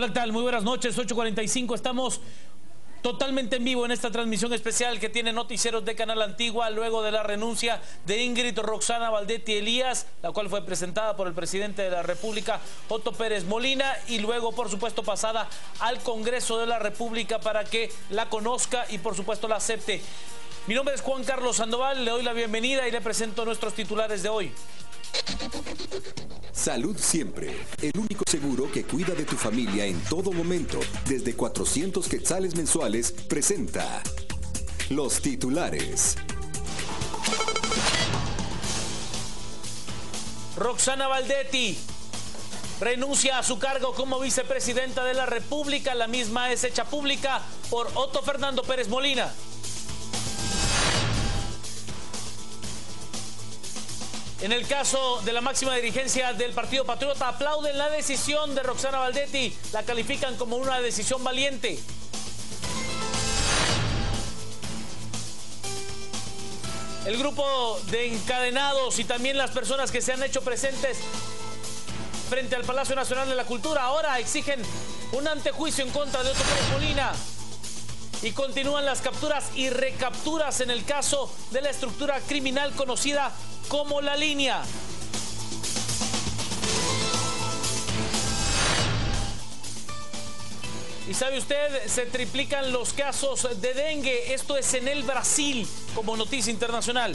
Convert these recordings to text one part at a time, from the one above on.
Hola, ¿qué tal? Muy buenas noches, 8:45. Estamos totalmente en vivo en esta transmisión especial que tiene Noticieros de Canal Antigua luego de la renuncia de Ingrid Roxana Valdetti Elías, la cual fue presentada por el presidente de la República, Otto Pérez Molina, y luego, por supuesto, pasada al Congreso de la República para que la conozca y, por supuesto, la acepte. Mi nombre es Juan Carlos Sandoval, le doy la bienvenida y le presento nuestros titulares de hoy. Salud Siempre, el único seguro que cuida de tu familia en todo momento, desde 400 quetzales mensuales, presenta los titulares. Roxana Valdetti renuncia a su cargo como vicepresidenta de la República. La misma es hecha pública por Otto Fernando Pérez Molina. En el caso de la máxima dirigencia del Partido Patriota, aplauden la decisión de Roxana Valdetti, la califican como una decisión valiente. El grupo de encadenados y también las personas que se han hecho presentes frente al Palacio Nacional de la Cultura ahora exigen un antejuicio en contra de Otto Pérez Molina. Y continúan las capturas y recapturas en el caso de la estructura criminal conocida como La Línea. Y sabe usted, se triplican los casos de dengue. Esto es en el Brasil, como noticia internacional.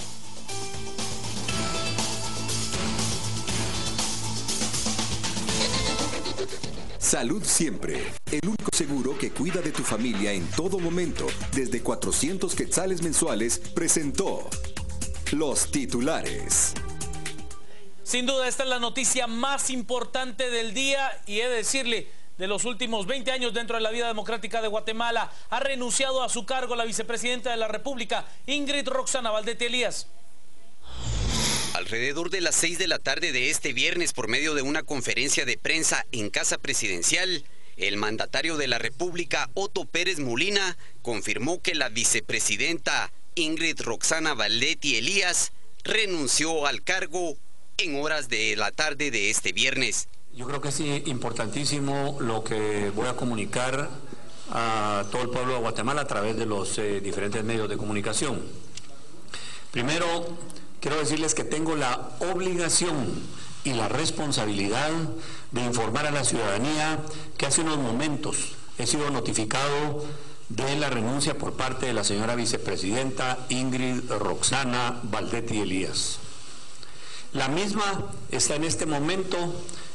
Salud Siempre, el único seguro que cuida de tu familia en todo momento, desde 400 quetzales mensuales, presentó los titulares. Sin duda, esta es la noticia más importante del día y he de decirle, de los últimos 20 años dentro de la vida democrática de Guatemala. Ha renunciado a su cargo la vicepresidenta de la República, Ingrid Roxana Valdetti Elías. Alrededor de las 6 de la tarde de este viernes, por medio de una conferencia de prensa en Casa Presidencial, el mandatario de la República, Otto Pérez Molina, confirmó que la vicepresidenta Ingrid Roxana Valdetti Elías renunció al cargo en horas de la tarde de este viernes. Yo creo que es importantísimo lo que voy a comunicar a todo el pueblo de Guatemala a través de los diferentes medios de comunicación. Primero, quiero decirles que tengo la obligación y la responsabilidad de informar a la ciudadanía que hace unos momentos he sido notificado de la renuncia por parte de la señora vicepresidenta Ingrid Roxana Valdetti Elías. La misma está en este momento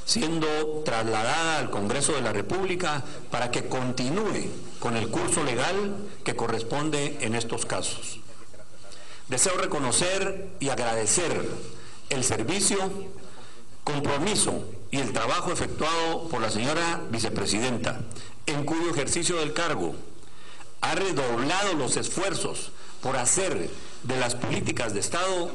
siendo trasladada al Congreso de la República para que continúe con el curso legal que corresponde en estos casos. Deseo reconocer y agradecer el servicio, compromiso y el trabajo efectuado por la señora vicepresidenta, en cuyo ejercicio del cargo ha redoblado los esfuerzos por hacer de las políticas de Estado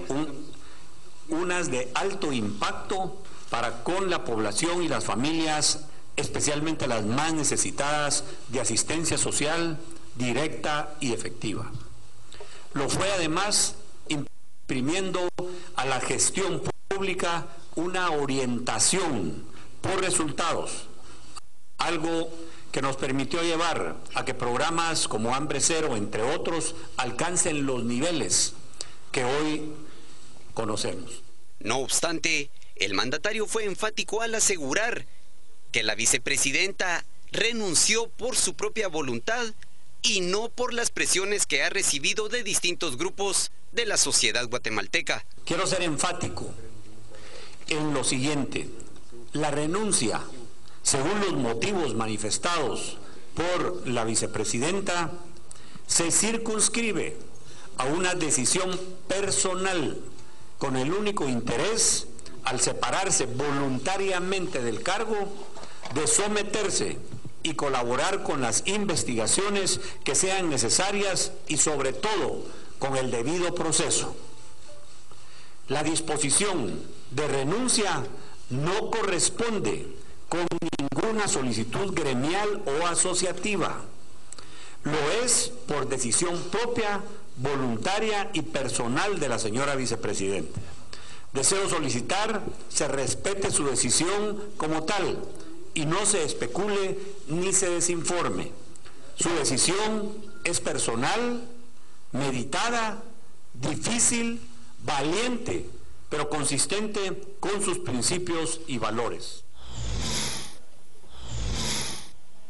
unas de alto impacto para con la población y las familias, especialmente las más necesitadas de asistencia social directa y efectiva. Lo fue además imprimiendo a la gestión pública una orientación por resultados, algo que nos permitió llevar a que programas como Hambre Cero, entre otros, alcancen los niveles que hoy conocemos. No obstante, el mandatario fue enfático al asegurar que la vicepresidenta renunció por su propia voluntad y no por las presiones que ha recibido de distintos grupos de la sociedad guatemalteca. Quiero ser enfático en lo siguiente: la renuncia, según los motivos manifestados por la vicepresidenta, se circunscribe a una decisión personal con el único interés, al separarse voluntariamente del cargo, de someterse y colaborar con las investigaciones que sean necesarias y sobre todo con el debido proceso. La disposición de renuncia no corresponde con ninguna solicitud gremial o asociativa. Lo es por decisión propia, voluntaria y personal de la señora vicepresidenta. Deseo solicitar se respete su decisión como tal y no se especule ni se desinforme. Su decisión es personal, meditada, difícil, valiente, pero consistente con sus principios y valores.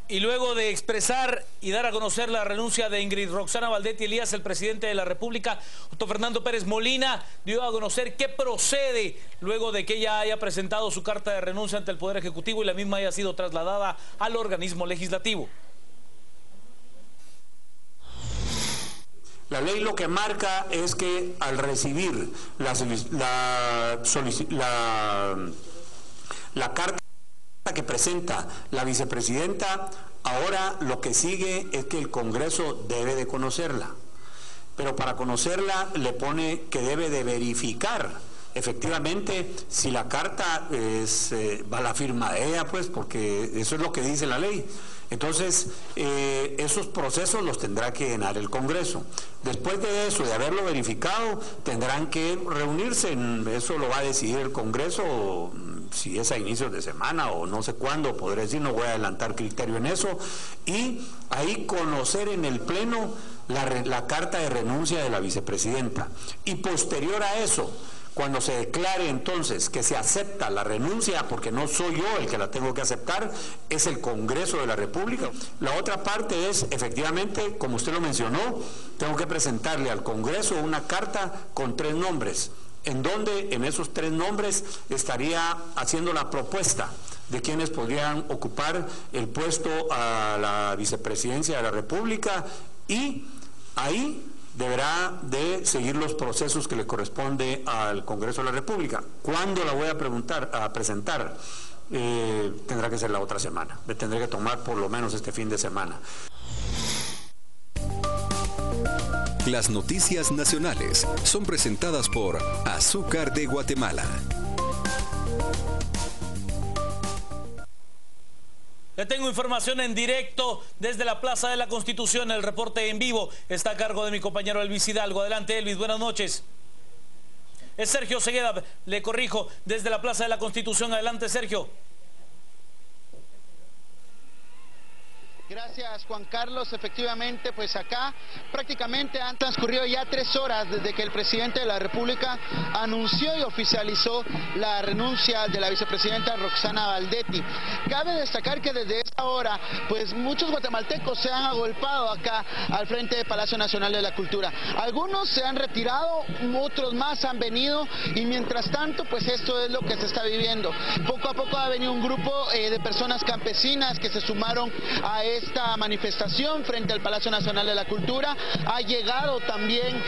Y luego de expresar y dar a conocer la renuncia de Ingrid Roxana Valdetti Elías, el presidente de la República, Otto Fernando Pérez Molina, dio a conocer qué procede luego de que ella haya presentado su carta de renuncia ante el Poder Ejecutivo y la misma haya sido trasladada al organismo legislativo. La ley lo que marca es que al recibir la carta que presenta la vicepresidenta, ahora lo que sigue es que el Congreso debe de conocerla. Pero para conocerla le pone que debe de verificar efectivamente si la carta va a la firma de ella, pues, porque eso es lo que dice la ley. Entonces, esos procesos los tendrá que llenar el Congreso. Después de eso, de haberlo verificado, tendrán que reunirse. Eso lo va a decidir el Congreso, si es a inicios de semana o no sé cuándo, podré decir, no voy a adelantar criterio en eso. Y ahí conocer en el Pleno la carta de renuncia de la vicepresidenta. Y posterior a eso, cuando se declare entonces que se acepta la renuncia, porque no soy yo el que la tengo que aceptar, es el Congreso de la República. La otra parte es, efectivamente, como usted lo mencionó, tengo que presentarle al Congreso una carta con 3 nombres, en donde en esos 3 nombres estaría haciendo la propuesta de quienes podrían ocupar el puesto a la vicepresidencia de la República, y ahí deberá de seguir los procesos que le corresponde al Congreso de la República. ¿Cuándo la voy a presentar? Tendrá que ser la otra semana. Me tendré que tomar por lo menos este fin de semana. Las noticias nacionales son presentadas por Azúcar de Guatemala. Le tengo información en directo desde la Plaza de la Constitución. El reporte en vivo está a cargo de mi compañero Elvis Hidalgo. Adelante, Elvis, buenas noches. Es Sergio Segueda, le corrijo, desde la Plaza de la Constitución. Adelante, Sergio. Gracias, Juan Carlos. Efectivamente, pues acá prácticamente han transcurrido ya 3 horas desde que el presidente de la República anunció y oficializó la renuncia de la vicepresidenta Roxana Valdetti. Cabe destacar que desde esa hora, pues muchos guatemaltecos se han agolpado acá al frente del Palacio Nacional de la Cultura. Algunos se han retirado, otros más han venido, y mientras tanto, pues esto es lo que se está viviendo. Poco a poco ha venido un grupo de personas campesinas que se sumaron a esta manifestación frente al Palacio Nacional de la Cultura. Ha llegado también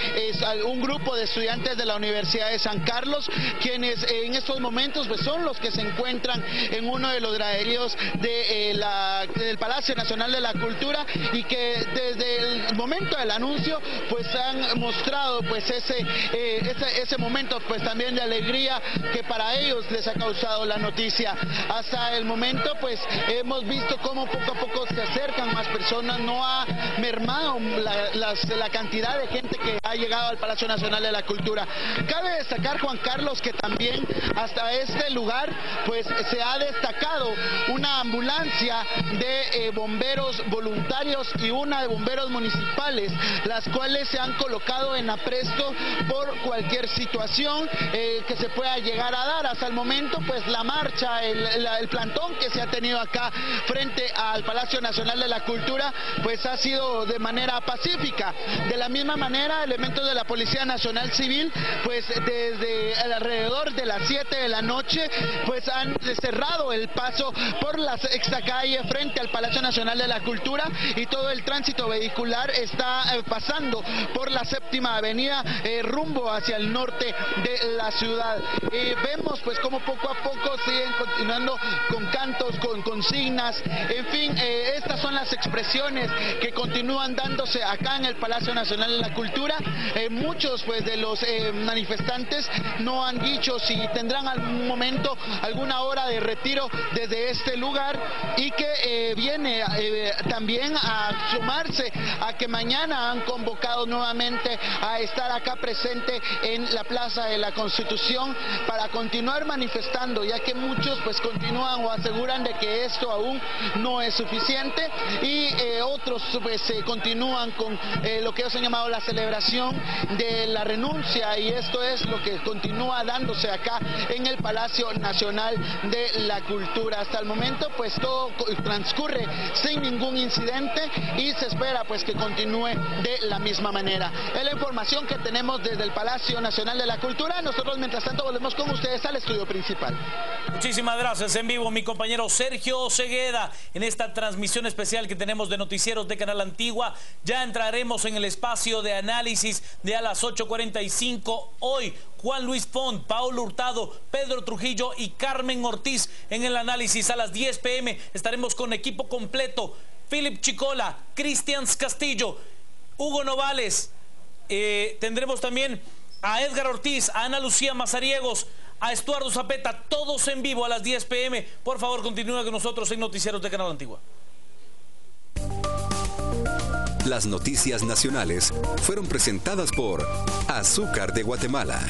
un grupo de estudiantes de la Universidad de San Carlos, quienes en estos momentos pues son los que se encuentran en uno de los graderíos del Palacio Nacional de la Cultura, y que desde el momento del anuncio pues han mostrado pues ese momento pues también de alegría que para ellos les ha causado la noticia. Hasta el momento pues hemos visto cómo poco a poco se acercan más personas, no ha mermado la cantidad de gente que ha llegado al Palacio Nacional de la Cultura. Cabe destacar, Juan Carlos, que también hasta este lugar pues se ha destacado una ambulancia de bomberos voluntarios y una de bomberos municipales, las cuales se han colocado en apresto por cualquier situación que se pueda llegar a dar. Hasta el momento pues la marcha, el plantón que se ha tenido acá frente al Palacio Nacional de la Cultura pues ha sido de manera pacífica. De la misma manera, elementos de la Policía Nacional Civil pues desde alrededor de las 7 de la noche pues han cerrado el paso por la sexta calle frente al Palacio Nacional de la Cultura, y todo el tránsito vehicular está pasando por la séptima avenida rumbo hacia el norte de la ciudad. Vemos pues como poco a poco siguen continuando con cantos, con consignas, en fin, estas son son las expresiones que continúan dándose acá en el Palacio Nacional de la Cultura. Muchos pues de los manifestantes no han dicho si tendrán algún momento, alguna hora de retiro desde este lugar, y que viene también a sumarse a que mañana han convocado nuevamente a estar acá presente en la Plaza de la Constitución para continuar manifestando, ya que muchos pues continúan o aseguran de que esto aún no es suficiente, y otros pues continúan con lo que ellos han llamado la celebración de la renuncia, y esto es lo que continúa dándose acá en el Palacio Nacional de la Cultura. Hasta el momento pues todo transcurre sin ningún incidente y se espera pues que continúe de la misma manera. Es la información que tenemos desde el Palacio Nacional de la Cultura. Nosotros mientras tanto volvemos con ustedes al estudio principal. Muchísimas gracias. En vivo mi compañero Sergio Cegueda en esta transmisión especial que tenemos de noticieros de Canal Antigua. Ya entraremos en el espacio de análisis de a las 8:45 hoy. Juan Luis Font, Paulo Hurtado, Pedro Trujillo y Carmen Ortiz en el análisis. A las 10 p.m. estaremos con equipo completo. Philip Chicola, Cristian Castillo, Hugo Novales. Tendremos también a Edgar Ortiz, a Ana Lucía Mazariegos, a Estuardo Zapeta, todos en vivo a las 10 p.m. Por favor, continúen con nosotros en Noticieros de Canal Antigua. Las noticias nacionales fueron presentadas por Azúcar de Guatemala.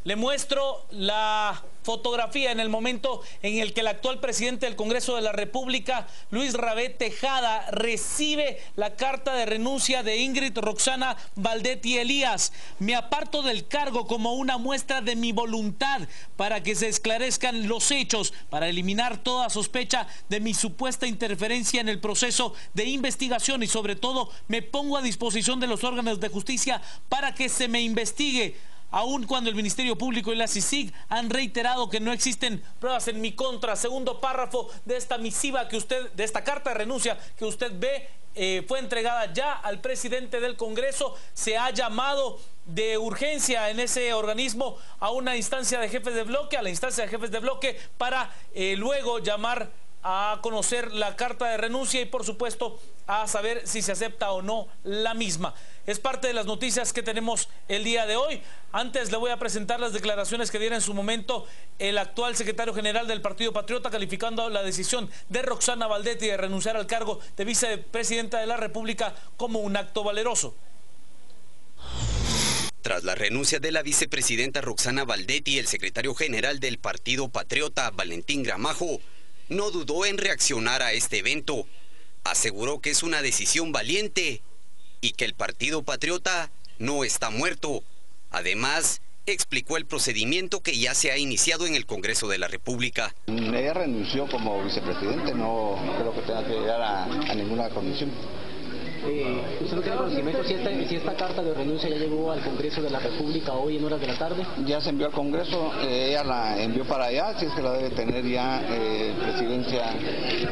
Le muestro la fotografía en el momento en el que el actual presidente del Congreso de la República, Luis Rabé Tejada, recibe la carta de renuncia de Ingrid Roxana Valdetti Elías. Me aparto del cargo como una muestra de mi voluntad para que se esclarezcan los hechos, para eliminar toda sospecha de mi supuesta interferencia en el proceso de investigación, y sobre todo me pongo a disposición de los órganos de justicia para que se me investigue, aun cuando el Ministerio Público y la CICIG han reiterado que no existen pruebas en mi contra. Segundo párrafo de esta misiva que usted, de esta carta de renuncia que usted ve, fue entregada ya al presidente del Congreso. Se ha llamado de urgencia en ese organismo a una instancia de jefes de bloque, a la instancia de jefes de bloque, para luego llamar a conocer la carta de renuncia y por supuesto a saber si se acepta o no la misma. Es parte de las noticias que tenemos el día de hoy. Antes le voy a presentar las declaraciones que diera en su momento el actual secretario general del Partido Patriota, calificando la decisión de Roxana Valdetti de renunciar al cargo de vicepresidenta de la República como un acto valeroso. Tras la renuncia de la vicepresidenta Roxana Valdetti, el secretario general del Partido Patriota, Valentín Gramajo, no dudó en reaccionar a este evento. Aseguró que es una decisión valiente y que el Partido Patriota no está muerto. Además, explicó el procedimiento que ya se ha iniciado en el Congreso de la República. Ella renunció como vicepresidente, no creo que tenga que llegar a ninguna condición. ¿Usted no tiene conocimiento si esta carta de renuncia ya llegó al Congreso de la República hoy en horas de la tarde? Ya se envió al Congreso, ella la envió para allá, si es que la debe tener ya presidencia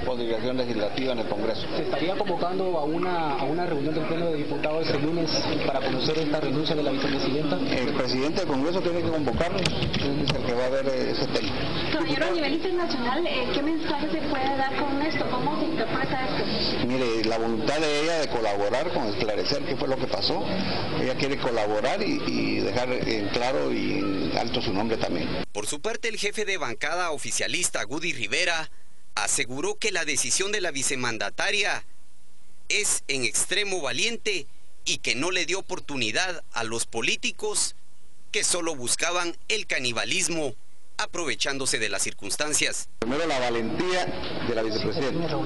por delegación legislativa en el Congreso. ¿Se estaría convocando a una reunión del Pleno de Diputados este lunes para conocer esta renuncia de la vicepresidenta? El presidente del Congreso tiene que convocarnos, es el que va a ver ese tema. Caballero, a nivel internacional, ¿qué mensaje se puede dar con esto? ¿Cómo se interpreta esto? Mire, la voluntad de ella de colaborar con esclarecer qué fue lo que pasó. Ella quiere colaborar y dejar en claro y en alto su nombre también. Por su parte, el jefe de bancada oficialista, Gudy Rivera, aseguró que la decisión de la vicemandataria es en extremo valiente y que no le dio oportunidad a los políticos que solo buscaban el canibalismo, aprovechándose de las circunstancias. Primero, la valentía de la vicepresidenta.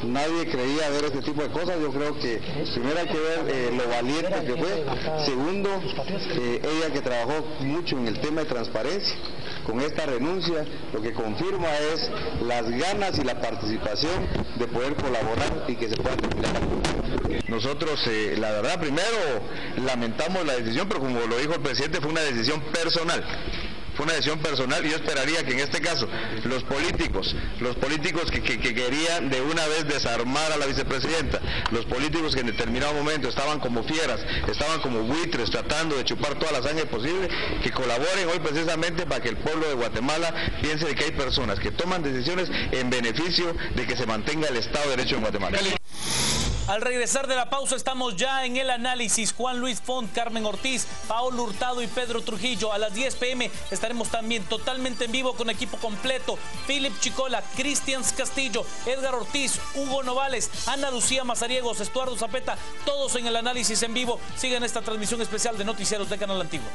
Nadie creía ver este tipo de cosas. Yo creo que primero hay que ver lo valiente que fue. Segundo, ella que trabajó mucho en el tema de transparencia. Con esta renuncia, lo que confirma es las ganas y la participación de poder colaborar y que se pueda terminar la Nosotros, la verdad, primero lamentamos la decisión, pero como lo dijo el presidente, fue una decisión personal. Fue una decisión personal y yo esperaría que en este caso los políticos que querían de una vez desarmar a la vicepresidenta, los políticos que en determinado momento estaban como fieras, estaban como buitres tratando de chupar toda la sangre posible, que colaboren hoy precisamente para que el pueblo de Guatemala piense de que hay personas que toman decisiones en beneficio de que se mantenga el Estado de Derecho en Guatemala. Al regresar de la pausa estamos ya en el análisis. Juan Luis Font, Carmen Ortiz, Paolo Hurtado y Pedro Trujillo. A las 10 p.m. estaremos también totalmente en vivo con equipo completo. Philip Chicola, Cristian Castillo, Edgar Ortiz, Hugo Novales, Ana Lucía Mazariegos, Estuardo Zapeta, todos en el análisis en vivo. Sigan esta transmisión especial de Noticieros de Canal Antiguo.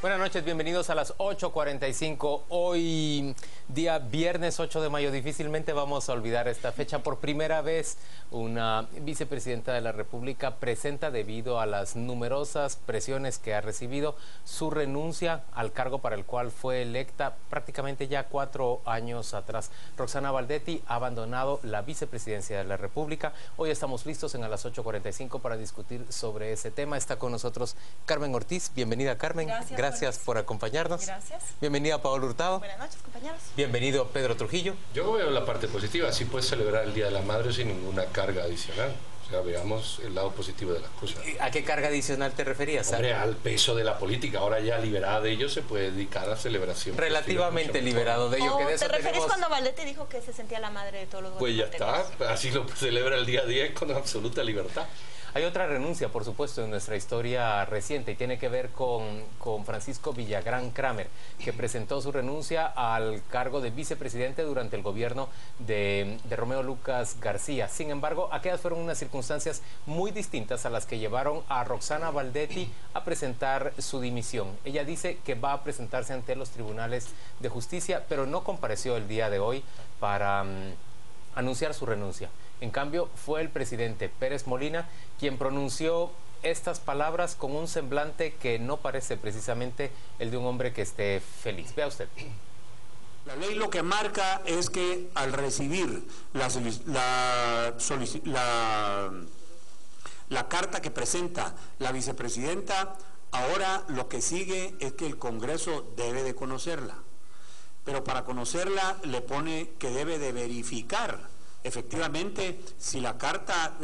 Buenas noches, bienvenidos a las 8:45. Hoy, día viernes 8 de mayo, difícilmente vamos a olvidar esta fecha. Por primera vez, una vicepresidenta de la República presenta, debido a las numerosas presiones que ha recibido, su renuncia al cargo para el cual fue electa prácticamente ya 4 años atrás. Roxana Baldetti ha abandonado la vicepresidencia de la República. Hoy estamos listos a las 8:45 para discutir sobre ese tema. Está con nosotros Carmen Ortiz. Bienvenida, Carmen. Gracias por acompañarnos. Gracias. Bienvenida, Paolo Hurtado. Buenas noches, compañeros. Bienvenido, Pedro Trujillo. Yo veo la parte positiva. Así puedes celebrar el Día de la Madre sin ninguna carga adicional. O sea, veamos el lado positivo de las cosas. ¿A qué carga adicional te referías? Hombre, al peso de la política. Ahora ya liberada de ello, se puede dedicar a celebración. Relativamente liberado de ello. ¿O te referís cuando Baldetti dijo que se sentía la madre de todos los Pues ya está. Así lo celebra el día a día con absoluta libertad. Hay otra renuncia, por supuesto, en nuestra historia reciente y tiene que ver con Francisco Villagrán Kramer, que presentó su renuncia al cargo de vicepresidente durante el gobierno de Romeo Lucas García. Sin embargo, aquellas fueron unas circunstancias muy distintas a las que llevaron a Roxana Baldetti a presentar su dimisión. Ella dice que va a presentarse ante los tribunales de justicia, pero no compareció el día de hoy para anunciar su renuncia. En cambio, fue el presidente Pérez Molina quien pronunció estas palabras con un semblante que no parece precisamente el de un hombre que esté feliz. Vea usted. La ley lo que marca es que al recibir la carta que presenta la vicepresidenta, ahora lo que sigue es que el Congreso debe de conocerla. Pero para conocerla le pone que debe de verificar efectivamente si la carta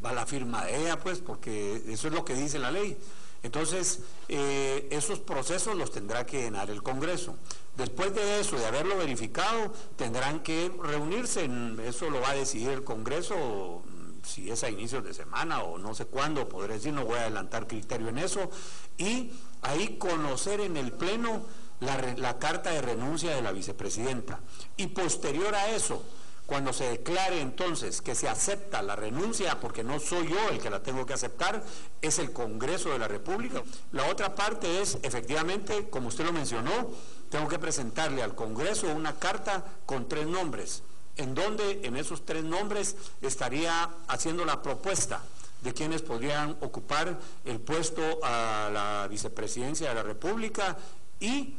va a la firma de ella, pues, porque eso es lo que dice la ley. Entonces, esos procesos los tendrá que llenar el Congreso. Después de eso, de haberlo verificado, tendrán que reunirse. Eso lo va a decidir el Congreso, si es a inicios de semana o no sé cuándo, podré decir, no voy a adelantar criterio en eso. Y ahí conocer en el Pleno la carta de renuncia de la vicepresidenta. Y posterior a eso, cuando se declare entonces que se acepta la renuncia, porque no soy yo el que la tengo que aceptar, es el Congreso de la República. La otra parte es, efectivamente, como usted lo mencionó, tengo que presentarle al Congreso una carta con 3 nombres, en donde en esos 3 nombres estaría haciendo la propuesta de quienes podrían ocupar el puesto a la vicepresidencia de la República, y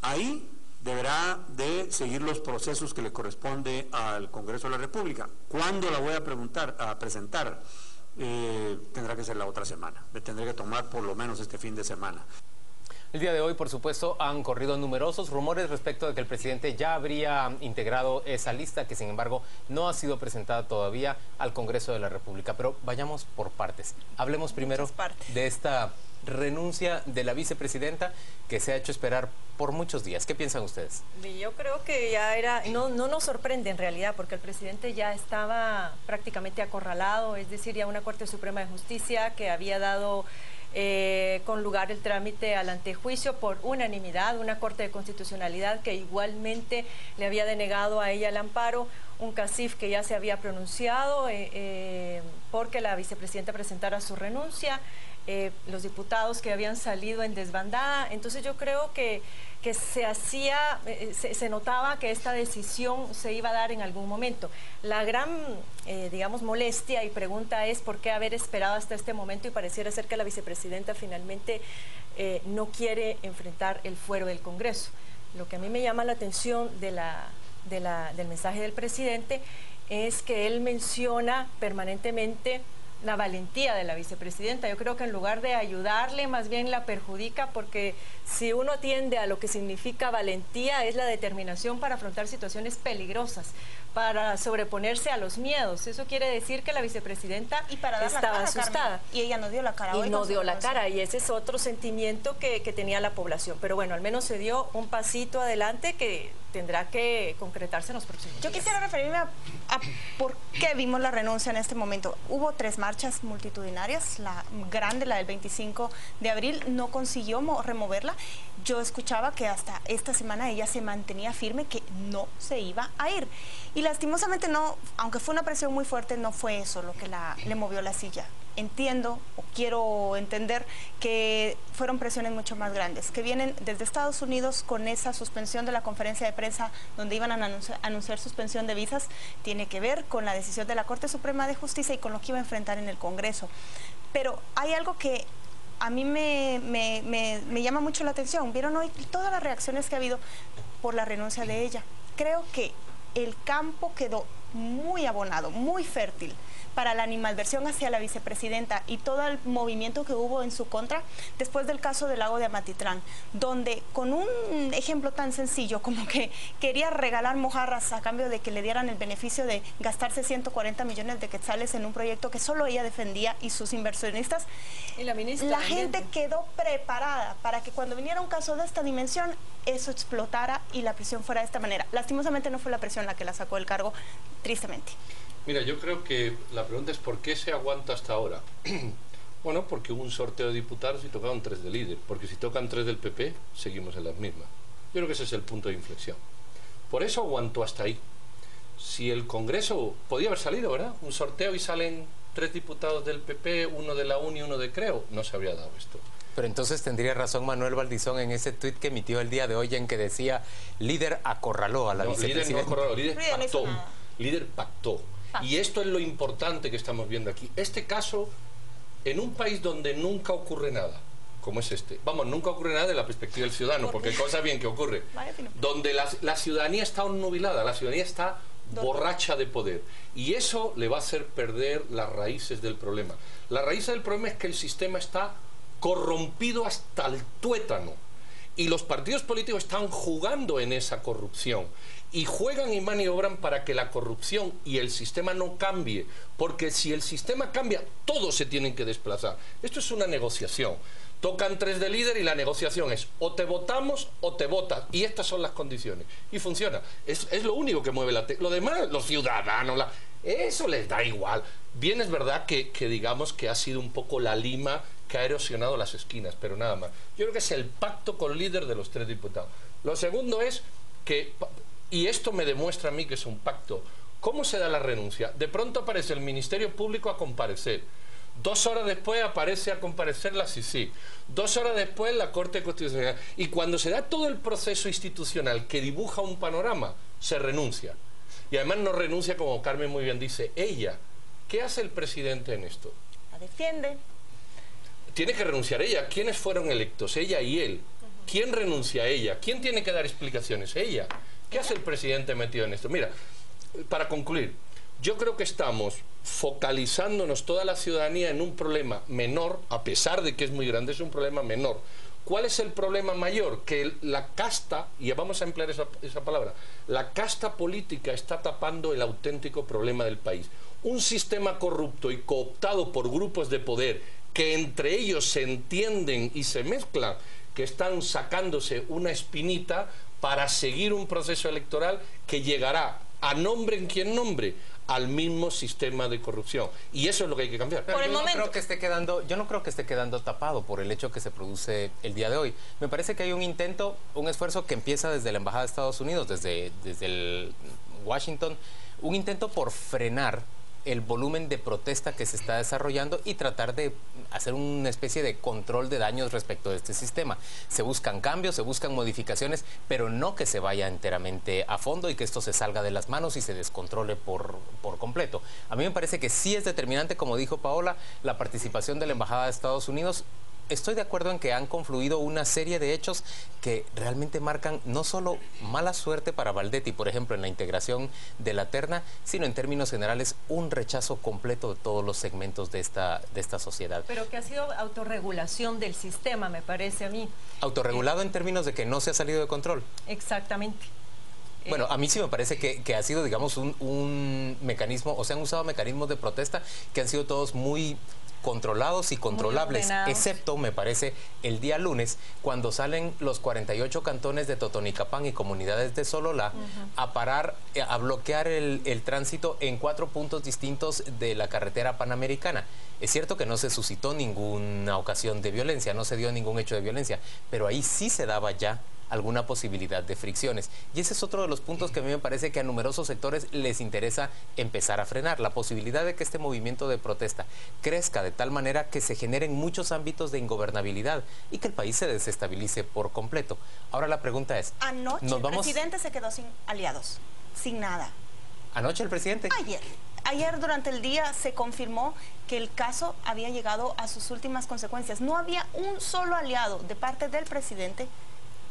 ahí deberá de seguir los procesos que le corresponde al Congreso de la República. ¿Cuándo la voy a presentar? Tendrá que ser la otra semana. Me tendré que tomar por lo menos este fin de semana. El día de hoy, por supuesto, han corrido numerosos rumores respecto de que el presidente ya habría integrado esa lista, que sin embargo no ha sido presentada todavía al Congreso de la República. Pero vayamos por partes. Hablemos primero de esta renuncia de la vicepresidenta que se ha hecho esperar por muchos días. ¿Qué piensan ustedes? Yo creo que ya era, no nos sorprende en realidad, porque el presidente ya estaba prácticamente acorralado, es decir, ya una Corte Suprema de Justicia que había dado con lugar el trámite al antejuicio por unanimidad, una Corte de Constitucionalidad que igualmente le había denegado a ella el amparo, un CACIF que ya se había pronunciado porque la vicepresidenta presentara su renuncia, los diputados que habían salido en desbandada. Entonces yo creo que se notaba que esta decisión se iba a dar en algún momento. La gran, digamos, molestia y pregunta es por qué haber esperado hasta este momento, y pareciera ser que la vicepresidenta finalmente no quiere enfrentar el fuero del Congreso. Lo que a mí me llama la atención del mensaje del presidente es que él menciona permanentemente la valentía de la vicepresidenta. Yo creo que en lugar de ayudarle, más bien la perjudica, porque si uno atiende a lo que significa valentía, es la determinación para afrontar situaciones peligrosas, para sobreponerse a los miedos. Eso quiere decir que la vicepresidenta estaba asustada. Y ella no dio la cara. Y no dio la cara, y ese es otro sentimiento que tenía la población. Pero bueno, al menos se dio un pasito adelante que tendrá que concretarse en los próximos días. Yo quisiera referirme a por qué vimos la renuncia en este momento. Hubo 3 marchas multitudinarias, la grande, la del 25 de abril, no consiguió removerla. Yo escuchaba que hasta esta semana ella se mantenía firme que no se iba a ir. Y lastimosamente no, aunque fue una presión muy fuerte, no fue eso lo que le movió la silla. Entiendo o quiero entender que fueron presiones mucho más grandes, que vienen desde Estados Unidos con esa suspensión de la conferencia de prensa donde iban a anunciar suspensión de visas. Tiene que ver con la decisión de la Corte Suprema de Justicia y con lo que iba a enfrentar en el Congreso. Pero hay algo que a mí me llama mucho la atención. Vieron hoy todas las reacciones que ha habido por la renuncia de ella. Creo que el campo quedó muy abonado, muy fértil para la animadversión hacia la vicepresidenta y todo el movimiento que hubo en su contra después del caso del lago de Amatitlán, donde con un ejemplo tan sencillo como que quería regalar mojarras a cambio de que le dieran el beneficio de gastarse 140 millones de quetzales en un proyecto que solo ella defendía y sus inversionistas, y la gente quedó preparada para que cuando viniera un caso de esta dimensión eso explotara y la presión fuera de esta manera. Lastimosamente no fue la presión la que la sacó del cargo, tristemente. Mira, yo creo que la pregunta es ¿por qué se aguanta hasta ahora? Bueno, porque hubo un sorteo de diputados y tocaron 3 de líder, porque si tocan 3 del PP, seguimos en las mismas. Yo creo que ese es el punto de inflexión. Por eso aguantó hasta ahí. Si el Congreso podía haber salido, ¿verdad? Un sorteo y salen 3 diputados del PP, 1 de la UNI y 1 de Creo, no se habría dado esto. Pero entonces tendría razón Manuel Valdizón en ese tuit que emitió el día de hoy en que decía líder acorraló a la vicepresidenta. Líder no acorraló, líder pactó. Y esto es lo importante que estamos viendo aquí. Este caso, en un país donde nunca ocurre nada, como es este, vamos, nunca ocurre nada de la perspectiva del ciudadano, porque cosa bien que ocurre, donde la ciudadanía está nubilada, la ciudadanía está borracha de poder, y eso le va a hacer perder las raíces del problema. La raíz del problema es que el sistema está corrompido hasta el tuétano, y los partidos políticos están jugando en esa corrupción y juegan y maniobran para que la corrupción y el sistema no cambie, porque si el sistema cambia, todos se tienen que desplazar. Esto es una negociación. Tocan 3 de líder y la negociación es o te votamos o te votas, y estas son las condiciones. Y funciona. Es lo único que mueve lo demás, los ciudadanos, eso les da igual. Bien es verdad que digamos que ha sido un poco la lima que ha erosionado las esquinas, pero nada más. Yo creo que es el pacto con líder de los 3 diputados. Lo segundo es que, y esto me demuestra a mí que es un pacto, ¿cómo se da la renuncia? De pronto aparece el Ministerio Público a comparecer. 2 horas después aparece a comparecer la CICIG. 2 horas después la Corte Constitucional. Y cuando se da todo el proceso institucional que dibuja un panorama, se renuncia. Y además no renuncia, como Carmen muy bien dice, ella. ¿Qué hace el presidente en esto? La defiende. Tiene que renunciar ella. ¿Quiénes fueron electos? Ella y él. ¿Quién renuncia a ella? ¿Quién tiene que dar explicaciones? Ella. ¿Qué hace el presidente metido en esto? Mira, para concluir, yo creo que estamos focalizándonos toda la ciudadanía en un problema menor, a pesar de que es muy grande, es un problema menor. ¿Cuál es el problema mayor? Que la casta, y vamos a emplear esa palabra, la casta política está tapando el auténtico problema del país. Un sistema corrupto y cooptado por grupos de poder que entre ellos se entienden y se mezclan, que están sacándose una espinita para seguir un proceso electoral que llegará, a nombre en quien nombre, al mismo sistema de corrupción. Y eso es lo que hay que cambiar. Pero yo no creo que esté quedando tapado por el hecho que se produce el día de hoy. Me parece que hay un intento, un esfuerzo que empieza desde la Embajada de Estados Unidos, desde el Washington, un intento por frenar el volumen de protesta que se está desarrollando y tratar de hacer una especie de control de daños respecto de este sistema. Se buscan cambios, se buscan modificaciones, pero no que se vaya enteramente a fondo y que esto se salga de las manos y se descontrole por completo. A mí me parece que sí es determinante, como dijo Paola, la participación de la Embajada de Estados Unidos estoy de acuerdo en que han confluido una serie de hechos que realmente marcan no solo mala suerte para Baldetti, por ejemplo, en la integración de la terna, sino en términos generales un rechazo completo de todos los segmentos de esta sociedad. Pero que ha sido autorregulación del sistema, me parece a mí. Autorregulado en términos de que no se ha salido de control. Exactamente. Bueno, a mí sí me parece que ha sido, digamos, un mecanismo, o se han usado mecanismos de protesta que han sido todos muy controlados y controlables, excepto, me parece, el día lunes, cuando salen los 48 cantones de Totonicapán y comunidades de Sololá a parar, a bloquear el tránsito en 4 puntos distintos de la carretera panamericana. Es cierto que no se suscitó ninguna ocasión de violencia, no se dio ningún hecho de violencia, pero ahí sí se daba ya alguna posibilidad de fricciones. Y ese es otro de los puntos que a mí me parece que a numerosos sectores les interesa empezar a frenar. La posibilidad de que este movimiento de protesta crezca de tal manera que se generen muchos ámbitos de ingobernabilidad y que el país se desestabilice por completo. Ahora la pregunta es... Anoche el presidente se quedó sin aliados, sin nada. ¿Anoche el presidente? Ayer durante el día se confirmó que el caso había llegado a sus últimas consecuencias. No había un solo aliado de parte del presidente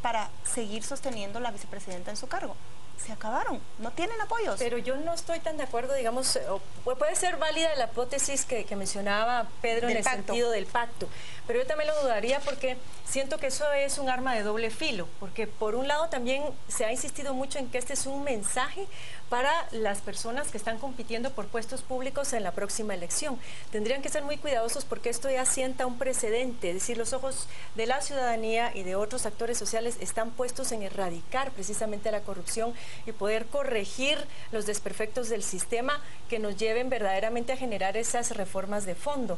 para seguir sosteniendo la vicepresidenta en su cargo. Se acabaron, no tienen apoyos. Pero yo no estoy tan de acuerdo, digamos, puede ser válida la hipótesis que mencionaba Pedro en el sentido del pacto, pero yo también lo dudaría porque siento que eso es un arma de doble filo, porque por un lado también se ha insistido mucho en que este es un mensaje para las personas que están compitiendo por puestos públicos en la próxima elección. Tendrían que ser muy cuidadosos porque esto ya sienta un precedente, es decir, los ojos de la ciudadanía y de otros actores sociales están puestos en erradicar precisamente la corrupción y poder corregir los desperfectos del sistema que nos lleven verdaderamente a generar esas reformas de fondo.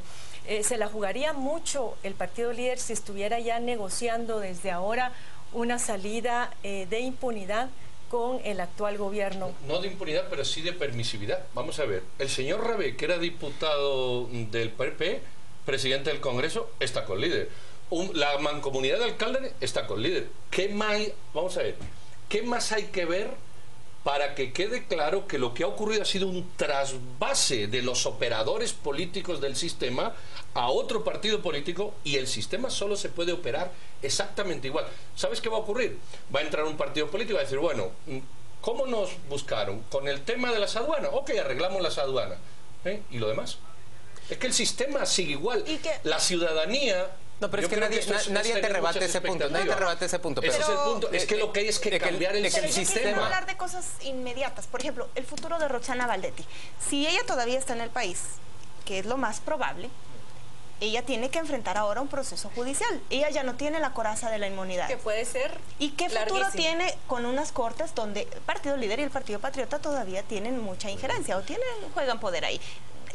Se la jugaría mucho el partido líder si estuviera ya negociando desde ahora una salida de impunidad con el actual gobierno. No de impunidad, pero sí de permisividad. Vamos a ver, el señor Rabé, que era diputado del PP, presidente del Congreso, está con líder. La mancomunidad de alcaldes está con líder. ¿Qué más? Vamos a ver, ¿qué más hay que ver para que quede claro que lo que ha ocurrido ha sido un trasvase de los operadores políticos del sistema a otro partido político y el sistema solo se puede operar exactamente igual? ¿Sabes qué va a ocurrir? Va a entrar un partido político y va a decir, bueno, ¿cómo nos buscaron? ¿Con el tema de las aduanas? Ok, arreglamos las aduanas. ¿Y lo demás? Es que el sistema sigue igual. La ciudadanía... No, pero es que nadie te rebate ese punto. Nadie te rebate ese punto. Pero ese es el punto. Es que lo que hay es que cambiar el sistema. Quiero hablar de cosas inmediatas. Por ejemplo, el futuro de Roxana Baldetti. Si ella todavía está en el país, que es lo más probable, ella tiene que enfrentar ahora un proceso judicial. Ella ya no tiene la coraza de la inmunidad. Que puede ser ¿Y qué futuro tiene con unas cortes donde el Partido Líder y el Partido Patriota todavía tienen mucha injerencia o juegan poder ahí?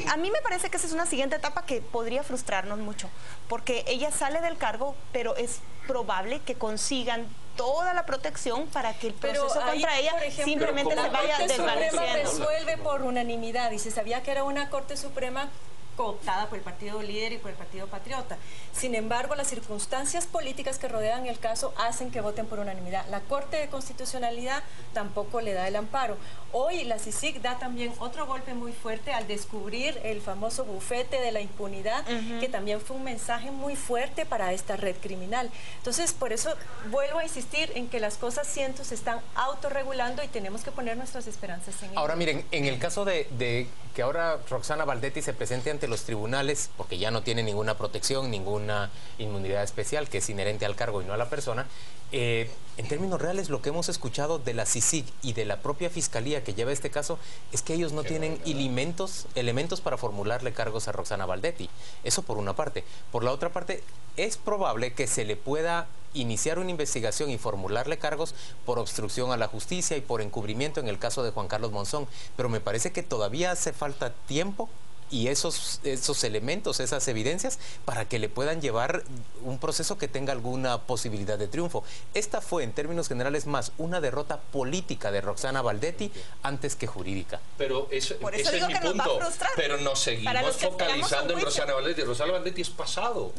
A mí me parece que esa es una siguiente etapa que podría frustrarnos mucho, porque ella sale del cargo, pero es probable que consigan toda la protección para que el proceso contra ella simplemente se vaya desvaneciendo. La Corte Suprema resuelve por unanimidad y se sabía que era una Corte Suprema cooptada por el Partido Líder y por el Partido Patriota. Sin embargo, las circunstancias políticas que rodean el caso hacen que voten por unanimidad. La Corte de Constitucionalidad tampoco le da el amparo. Hoy la CICIG da también otro golpe muy fuerte al descubrir el famoso bufete de la impunidad, que también fue un mensaje muy fuerte para esta red criminal. Entonces, por eso vuelvo a insistir en que las cosas se están autorregulando y tenemos que poner nuestras esperanzas en ello. Ahora, miren, en el caso de que ahora Roxana Baldetti se presente ante los tribunales, porque ya no tiene ninguna protección, ninguna inmunidad especial que es inherente al cargo y no a la persona, en términos reales lo que hemos escuchado de la CICIG y de la propia Fiscalía que lleva este caso es que ellos no tienen elementos para formularle cargos a Roxana Baldetti. Eso por una parte. Por la otra parte, es probable que se le pueda iniciar una investigación y formularle cargos por obstrucción a la justicia y por encubrimiento en el caso de Juan Carlos Monzón, pero me parece que todavía hace falta tiempo y esos elementos, esas evidencias, para que le puedan llevar un proceso que tenga alguna posibilidad de triunfo. Esta fue, en términos generales, más una derrota política de Roxana Baldetti antes que jurídica. Pero ese es mi punto. Pero nos seguimos focalizando en Roxana Baldetti. Roxana Baldetti es pasado.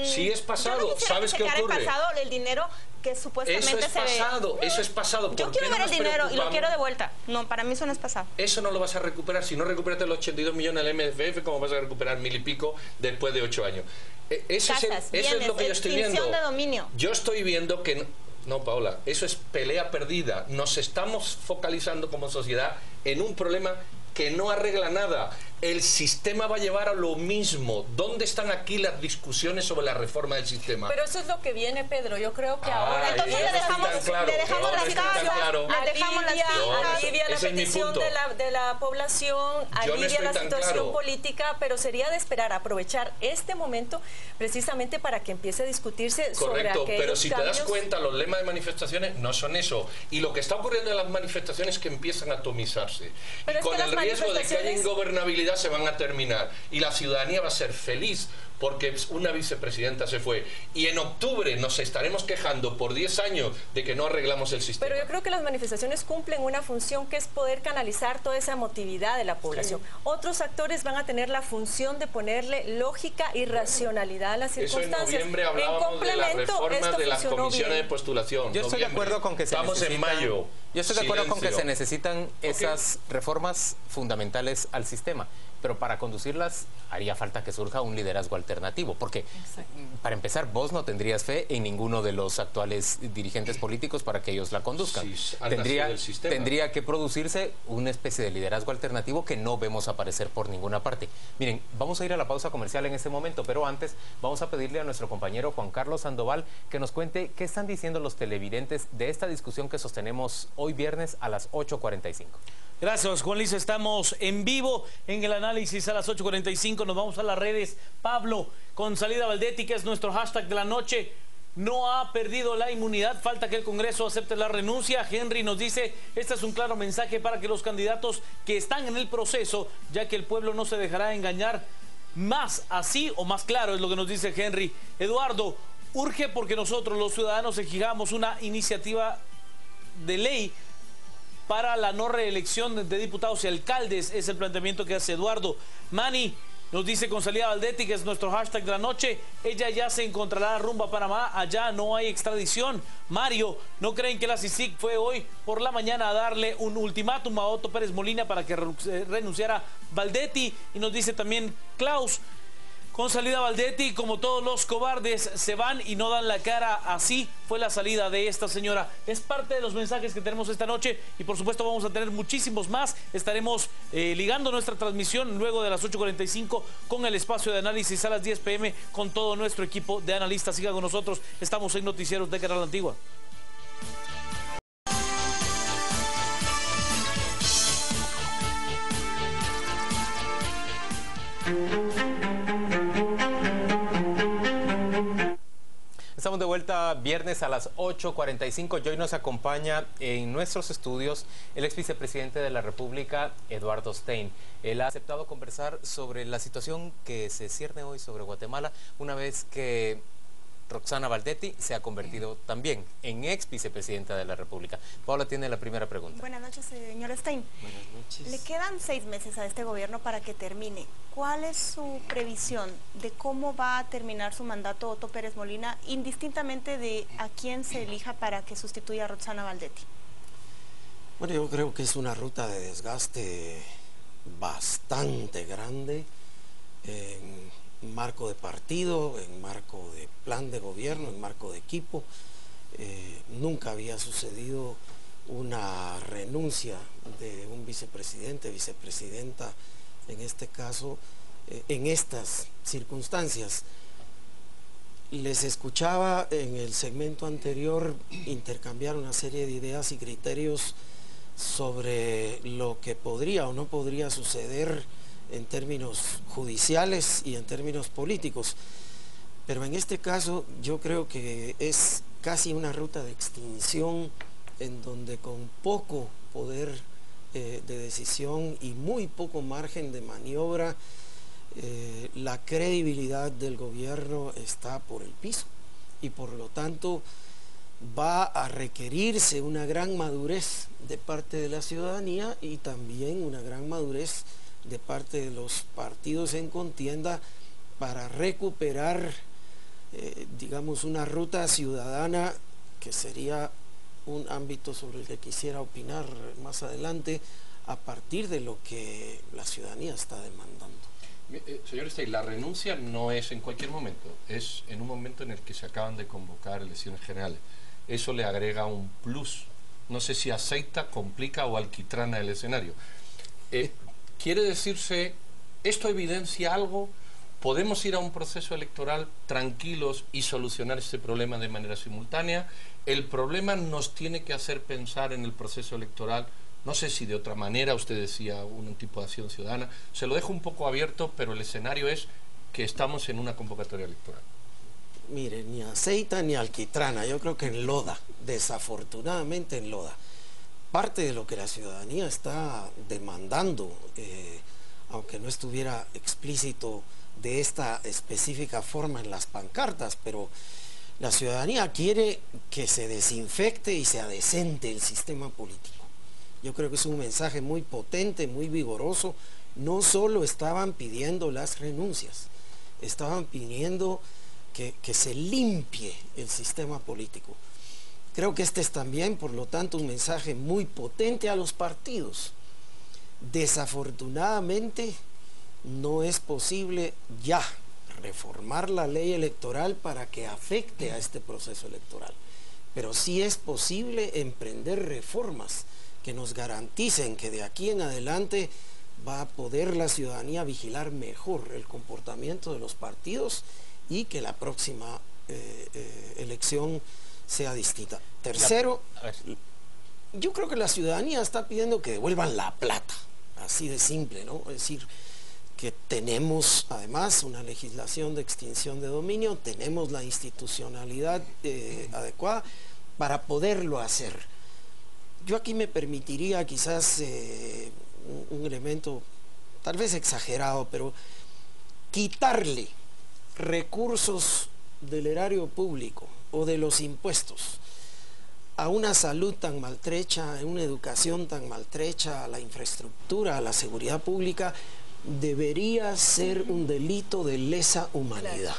Sí es pasado. ¿Sabes qué ocurre? El pasado, el dinero que supuestamente eso es pasado, eso es pasado. Yo quiero ver el dinero y lo quiero de vuelta. No, para mí eso no es pasado. Eso no lo vas a recuperar. Si no recuperaste los 82 millones del MFF, ¿cómo vas a recuperar 1000 y pico después de 8 años? Eso es lo que yo estoy viendo. De dominio. Yo estoy viendo que... No, Paola, eso es pelea perdida. Nos estamos focalizando como sociedad en un problema que no arregla nada. El sistema va a llevar a lo mismo. ¿Dónde están aquí las discusiones sobre la reforma del sistema? Pero eso es lo que viene, Pedro. Yo creo que ahora... Entonces le dejamos las alivia la petición de la población, alivia la situación política, pero sería de esperar, aprovechar este momento precisamente para que empiece a discutirse sobre aquellos pero si cambios. te das cuenta, los lemas de manifestaciones no son eso. Y lo que está ocurriendo en las manifestaciones es que empiezan a atomizarse. Pero y con el riesgo de que haya ingobernabilidad se van a terminar y la ciudadanía va a ser feliz porque una vicepresidenta se fue y en octubre nos estaremos quejando por 10 años de que no arreglamos el sistema. Pero yo creo que las manifestaciones cumplen una función que es poder canalizar toda esa emotividad de la población. Sí. Otros actores van a tener la función de ponerle lógica y racionalidad a las circunstancias. Eso en noviembre hablábamos de la reforma de las comisiones de postulación. Yo estoy de acuerdo con que estamos en mayo. Yo estoy de acuerdo con que se necesitan esas reformas fundamentales al sistema, pero para conducirlas haría falta que surja un liderazgo alternativo, porque para empezar vos no tendrías fe en ninguno de los actuales dirigentes políticos para que ellos la conduzcan. Sí, tendría que producirse una especie de liderazgo alternativo que no vemos aparecer por ninguna parte. Miren, vamos a ir a la pausa comercial en este momento, pero antes vamos a pedirle a nuestro compañero Juan Carlos Sandoval que nos cuente qué están diciendo los televidentes de esta discusión que sostenemos hoy viernes a las 8:45. Gracias, Juan Luis. Estamos en vivo en el análisis a las 8:45. Nos vamos a las redes. Pablo, Consalida Baldetti, que es nuestro hashtag de la noche, no ha perdido la inmunidad. Falta que el Congreso acepte la renuncia. Henry nos dice, este es un claro mensaje para que los candidatos que están en el proceso, ya que el pueblo no se dejará engañar. Más así o más claro es lo que nos dice Henry. Eduardo, urge porque nosotros los ciudadanos exigamos una iniciativa de ley para la no reelección de diputados y alcaldes, es el planteamiento que hace Eduardo. Manny nos dice Consalida Baldetti, que es nuestro hashtag de la noche, ella ya se encontrará rumbo a Panamá, allá no hay extradición. Mario, ¿no creen que la CICIG fue hoy por la mañana a darle un ultimátum a Otto Pérez Molina para que renunciara Baldetti? Y nos dice también Klaus, Consalida Baldetti, como todos los cobardes, se van y no dan la cara. Así fue la salida de esta señora. Es parte de los mensajes que tenemos esta noche y por supuesto vamos a tener muchísimos más. Estaremos ligando nuestra transmisión luego de las 8:45 con el espacio de análisis a las 10 p.m. con todo nuestro equipo de analistas. Sigan con nosotros. Estamos en Noticieros de Canal Antigua. Estamos de vuelta viernes a las 8:45 y hoy nos acompaña en nuestros estudios el ex vicepresidente de la República, Eduardo Stein. Él ha aceptado conversar sobre la situación que se cierne hoy sobre Guatemala, una vez que Roxana Baldetti se ha convertido también en ex vicepresidenta de la República. Paola tiene la primera pregunta. Buenas noches, señor Stein. Buenas noches. Le quedan 6 meses a este gobierno para que termine. ¿Cuál es su previsión de cómo va a terminar su mandato Otto Pérez Molina, indistintamente de a quién se elija para que sustituya a Roxana Baldetti? Bueno, yo creo que es una ruta de desgaste bastante grande en marco de partido, en marco de plan de gobierno, en marco de equipo. Nunca había sucedido una renuncia de un vicepresidente, vicepresidenta, en este caso, en estas circunstancias. Les escuchaba en el segmento anterior intercambiar una serie de ideas y criterios sobre lo que podría o no podría suceder en términos judiciales y en términos políticos, pero en este caso yo creo que es casi una ruta de extinción en donde con poco poder de decisión y muy poco margen de maniobra, la credibilidad del gobierno está por el piso y por lo tanto va a requerirse una gran madurez de parte de la ciudadanía y también una gran madurez de parte de los partidos en contienda para recuperar, digamos, una ruta ciudadana que sería un ámbito sobre el que quisiera opinar más adelante a partir de lo que la ciudadanía está demandando. Señor Stey, la renuncia no es en cualquier momento, es en un momento en el que se acaban de convocar elecciones generales. Eso le agrega un plus. No sé si aceita, complica o alquitrana el escenario. ¿Quiere decirse, esto evidencia algo? ¿Podemos ir a un proceso electoral tranquilos y solucionar este problema de manera simultánea? ¿El problema nos tiene que hacer pensar en el proceso electoral? No sé si de otra manera, usted decía un tipo de acción ciudadana. Se lo dejo un poco abierto, pero el escenario es que estamos en una convocatoria electoral. Mire, ni aceita ni alquitrana, yo creo que enloda, desafortunadamente enloda. Parte de lo que la ciudadanía está demandando, aunque no estuviera explícito de esta específica forma en las pancartas, pero la ciudadanía quiere que se desinfecte y se adecente el sistema político. Yo creo que es un mensaje muy potente, muy vigoroso. No solo estaban pidiendo las renuncias, estaban pidiendo que se limpie el sistema político. Creo que este es también, por lo tanto, un mensaje muy potente a los partidos. Desafortunadamente, no es posible ya reformar la ley electoral para que afecte a este proceso electoral. Pero sí es posible emprender reformas que nos garanticen que de aquí en adelante va a poder la ciudadanía vigilar mejor el comportamiento de los partidos y que la próxima elección sea distinta. Tercero, yo creo que la ciudadanía está pidiendo que devuelvan la plata, así de simple, ¿no? Es decir, que tenemos además una legislación de extinción de dominio, tenemos la institucionalidad adecuada para poderlo hacer. Yo aquí me permitiría quizás un elemento tal vez exagerado, pero quitarle recursos del erario público o de los impuestos a una salud tan maltrecha, a una educación tan maltrecha, a la infraestructura, a la seguridad pública, debería ser un delito de lesa humanidad,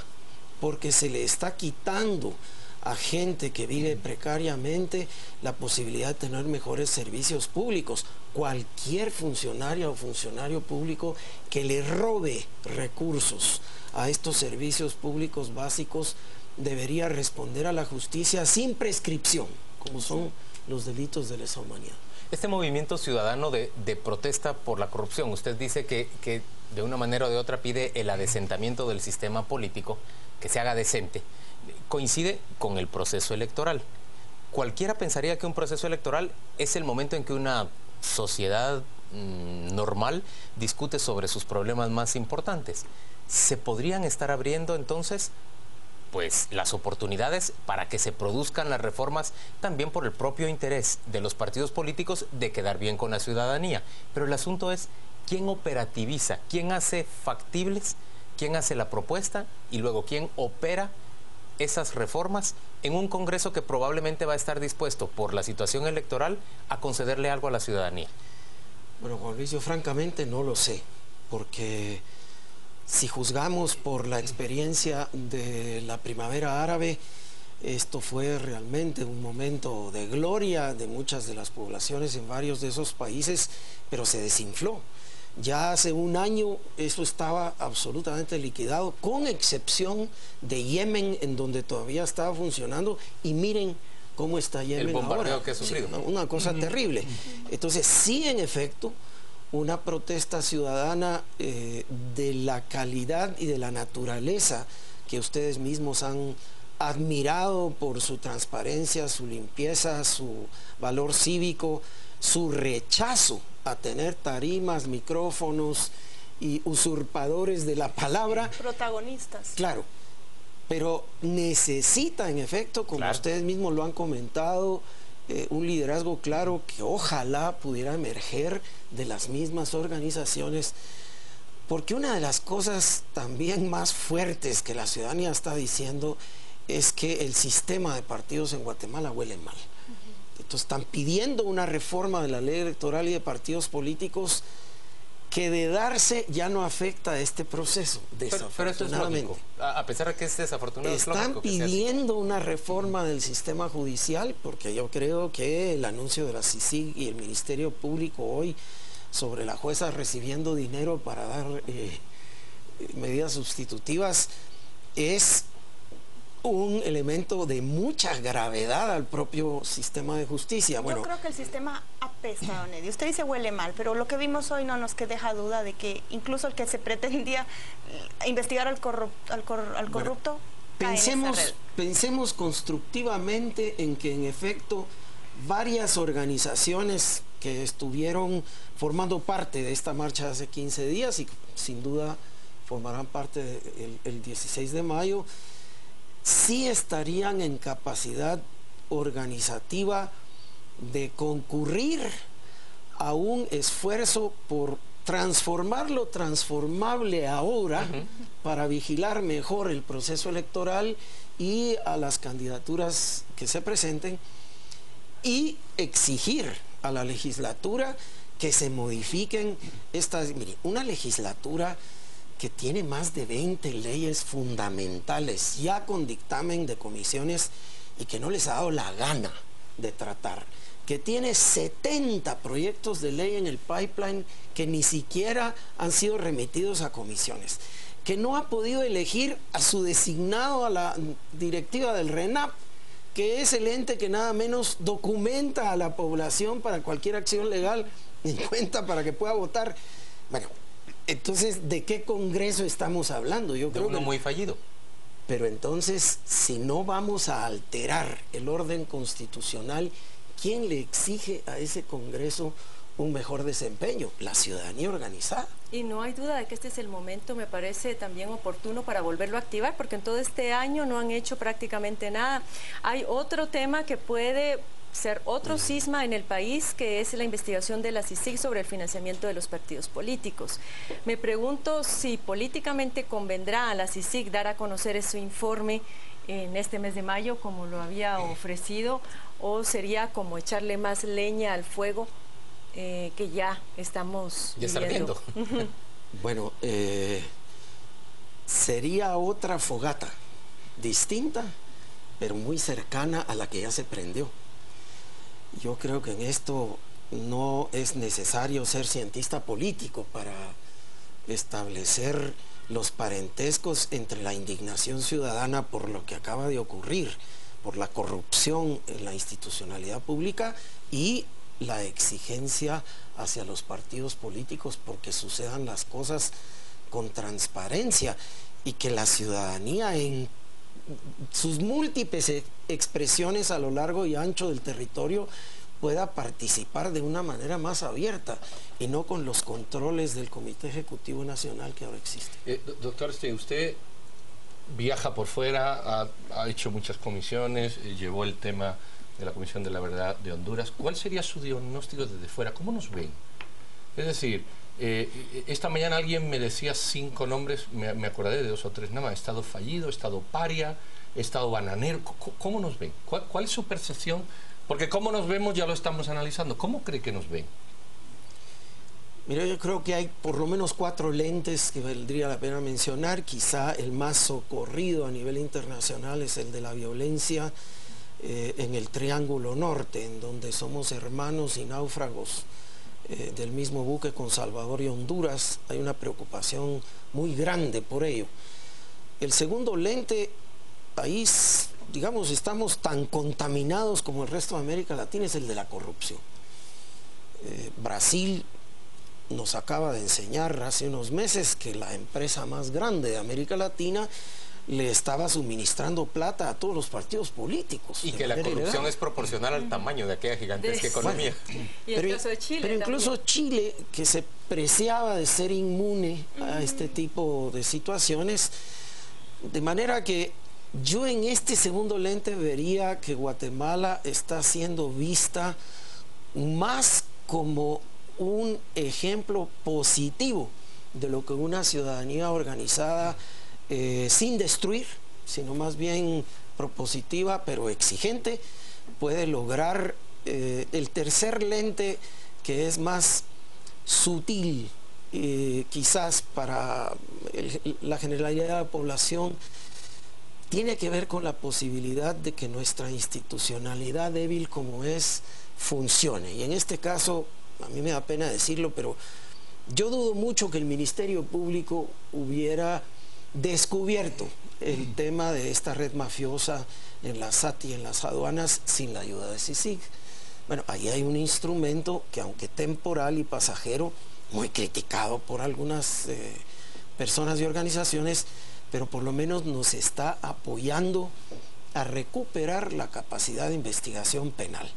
porque se le está quitando a gente que vive precariamente la posibilidad de tener mejores servicios públicos. Cualquier funcionaria o funcionario público que le robe recursos a estos servicios públicos básicos debería responder a la justicia sin prescripción, como son los delitos de lesa humanidad. Este movimiento ciudadano de protesta por la corrupción, usted dice que de una manera o de otra pide el adecentamiento del sistema político, que se haga decente, coincide con el proceso electoral. Cualquiera pensaría que un proceso electoral es el momento en que una sociedad normal discute sobre sus problemas más importantes. ¿Se podrían estar abriendo entonces pues las oportunidades para que se produzcan las reformas también por el propio interés de los partidos políticos de quedar bien con la ciudadanía? Pero el asunto es quién operativiza, quién hace factibles, quién hace la propuesta y luego quién opera esas reformas en un Congreso que probablemente va a estar dispuesto por la situación electoral a concederle algo a la ciudadanía. Bueno, Juan Luis, yo francamente no lo sé, porque si juzgamos por la experiencia de la primavera árabe, esto fue realmente un momento de gloria de muchas de las poblaciones en varios de esos países, pero se desinfló. Ya hace un año eso estaba absolutamente liquidado, con excepción de Yemen, en donde todavía estaba funcionando, y miren cómo está Yemen ahora. El bombardeo que ha sufrido. Sí, una cosa terrible. Entonces, sí, en efecto, una protesta ciudadana de la calidad y de la naturaleza que ustedes mismos han admirado por su transparencia, su limpieza, su valor cívico, su rechazo a tener tarimas, micrófonos y usurpadores de la palabra. Protagonistas. Claro, pero necesita en efecto, como ustedes mismos lo han comentado, un liderazgo claro que ojalá pudiera emerger de las mismas organizaciones, porque una de las cosas también más fuertes que la ciudadanía está diciendo es que el sistema de partidos en Guatemala huele mal. Entonces están pidiendo una reforma de la ley electoral y de partidos políticos que de darse ya no afecta a este proceso, desafortunadamente. Pero eso es lógico. A pesar de que es desafortunado, están pidiendo una reforma del sistema judicial, porque yo creo que el anuncio de la CICIG y el Ministerio Público hoy sobre la jueza recibiendo dinero para dar medidas sustitutivas es un elemento de mucha gravedad al propio sistema de justicia. Bueno, yo creo que el sistema apesta, don Eddie. Usted dice huele mal, pero lo que vimos hoy no nos deja duda de que incluso el que se pretendía investigar al corrupto pensemos constructivamente en que en efecto varias organizaciones que estuvieron formando parte de esta marcha hace 15 días y sin duda formarán parte el 16 de mayo, sí estarían en capacidad organizativa de concurrir a un esfuerzo por transformar lo transformable ahora para vigilar mejor el proceso electoral y a las candidaturas que se presenten y exigir a la legislatura que se modifiquen estas. Mire, una legislatura que tiene más de 20 leyes fundamentales ya con dictamen de comisiones y que no les ha dado la gana de tratar, que tiene 70 proyectos de ley en el pipeline que ni siquiera han sido remitidos a comisiones, que no ha podido elegir a su designado a la directiva del RENAP, que es el ente que nada menos documenta a la población para cualquier acción legal en cuenta para que pueda votar. Bueno, entonces, ¿de qué Congreso estamos hablando? Yo creo uno muy fallido. Pero entonces, si no vamos a alterar el orden constitucional, ¿quién le exige a ese Congreso un mejor desempeño? La ciudadanía organizada. Y no hay duda de que este es el momento, me parece también oportuno para volverlo a activar, porque en todo este año no han hecho prácticamente nada. Hay otro tema que puede ser otro cisma en el país, que es la investigación de la CICIG sobre el financiamiento de los partidos políticos. Me pregunto si políticamente convendrá a la CICIG dar a conocer ese informe en este mes de mayo, como lo había ofrecido, o sería como echarle más leña al fuego que ya estamos viviendo. Bueno, sería otra fogata, distinta, pero muy cercana a la que ya se prendió. Yo creo que en esto no es necesario ser cientista político para establecer los parentescos entre la indignación ciudadana por lo que acaba de ocurrir, por la corrupción en la institucionalidad pública y la exigencia hacia los partidos políticos porque sucedan las cosas con transparencia y que la ciudadanía en sus múltiples expresiones a lo largo y ancho del territorio pueda participar de una manera más abierta y no con los controles del Comité Ejecutivo Nacional que ahora existe. Doctor, usted viaja por fuera, ha hecho muchas comisiones, llevó el tema de la Comisión de la Verdad de Honduras. ¿Cuál sería su diagnóstico desde fuera? ¿Cómo nos ven? Es decir, esta mañana alguien me decía 5 nombres, me acordé de 2 o 3 nada más: Estado fallido, Estado paria, Estado bananero. ¿Cómo nos ven? ¿Cuál es su percepción? Porque cómo nos vemos ya lo estamos analizando. ¿Cómo cree que nos ven? Mira, yo creo que hay por lo menos 4 lentes que valdría la pena mencionar. Quizá el más socorrido a nivel internacional es el de la violencia en el Triángulo Norte, en donde somos hermanos y náufragos del mismo buque con Salvador y Honduras. Hay una preocupación muy grande por ello. El segundo lente, ahí digamos estamos tan contaminados como el resto de América Latina, es el de la corrupción. Brasil nos acaba de enseñar hace unos meses que la empresa más grande de América Latina le estaba suministrando plata a todos los partidos políticos. Y que la corrupción es proporcional al tamaño de aquella gigantesca economía. Y el caso de Chile pero incluso Chile, que se preciaba de ser inmune a este tipo de situaciones, de manera que yo en este segundo lente vería que Guatemala está siendo vista más como un ejemplo positivo de lo que una ciudadanía organizada, sin destruir, sino más bien propositiva pero exigente, puede lograr. El tercer lente, que es más sutil quizás para la generalidad de la población tiene que ver con la posibilidad de que nuestra institucionalidad débil como es funcione. Y en este caso, a mí me da pena decirlo, pero yo dudo mucho que el Ministerio Público hubiera descubierto el tema de esta red mafiosa en la SAT y en las aduanas sin la ayuda de CICIG. Bueno, ahí hay un instrumento que, aunque temporal y pasajero, muy criticado por algunas personas y organizaciones, pero por lo menos nos está apoyando a recuperar la capacidad de investigación penal.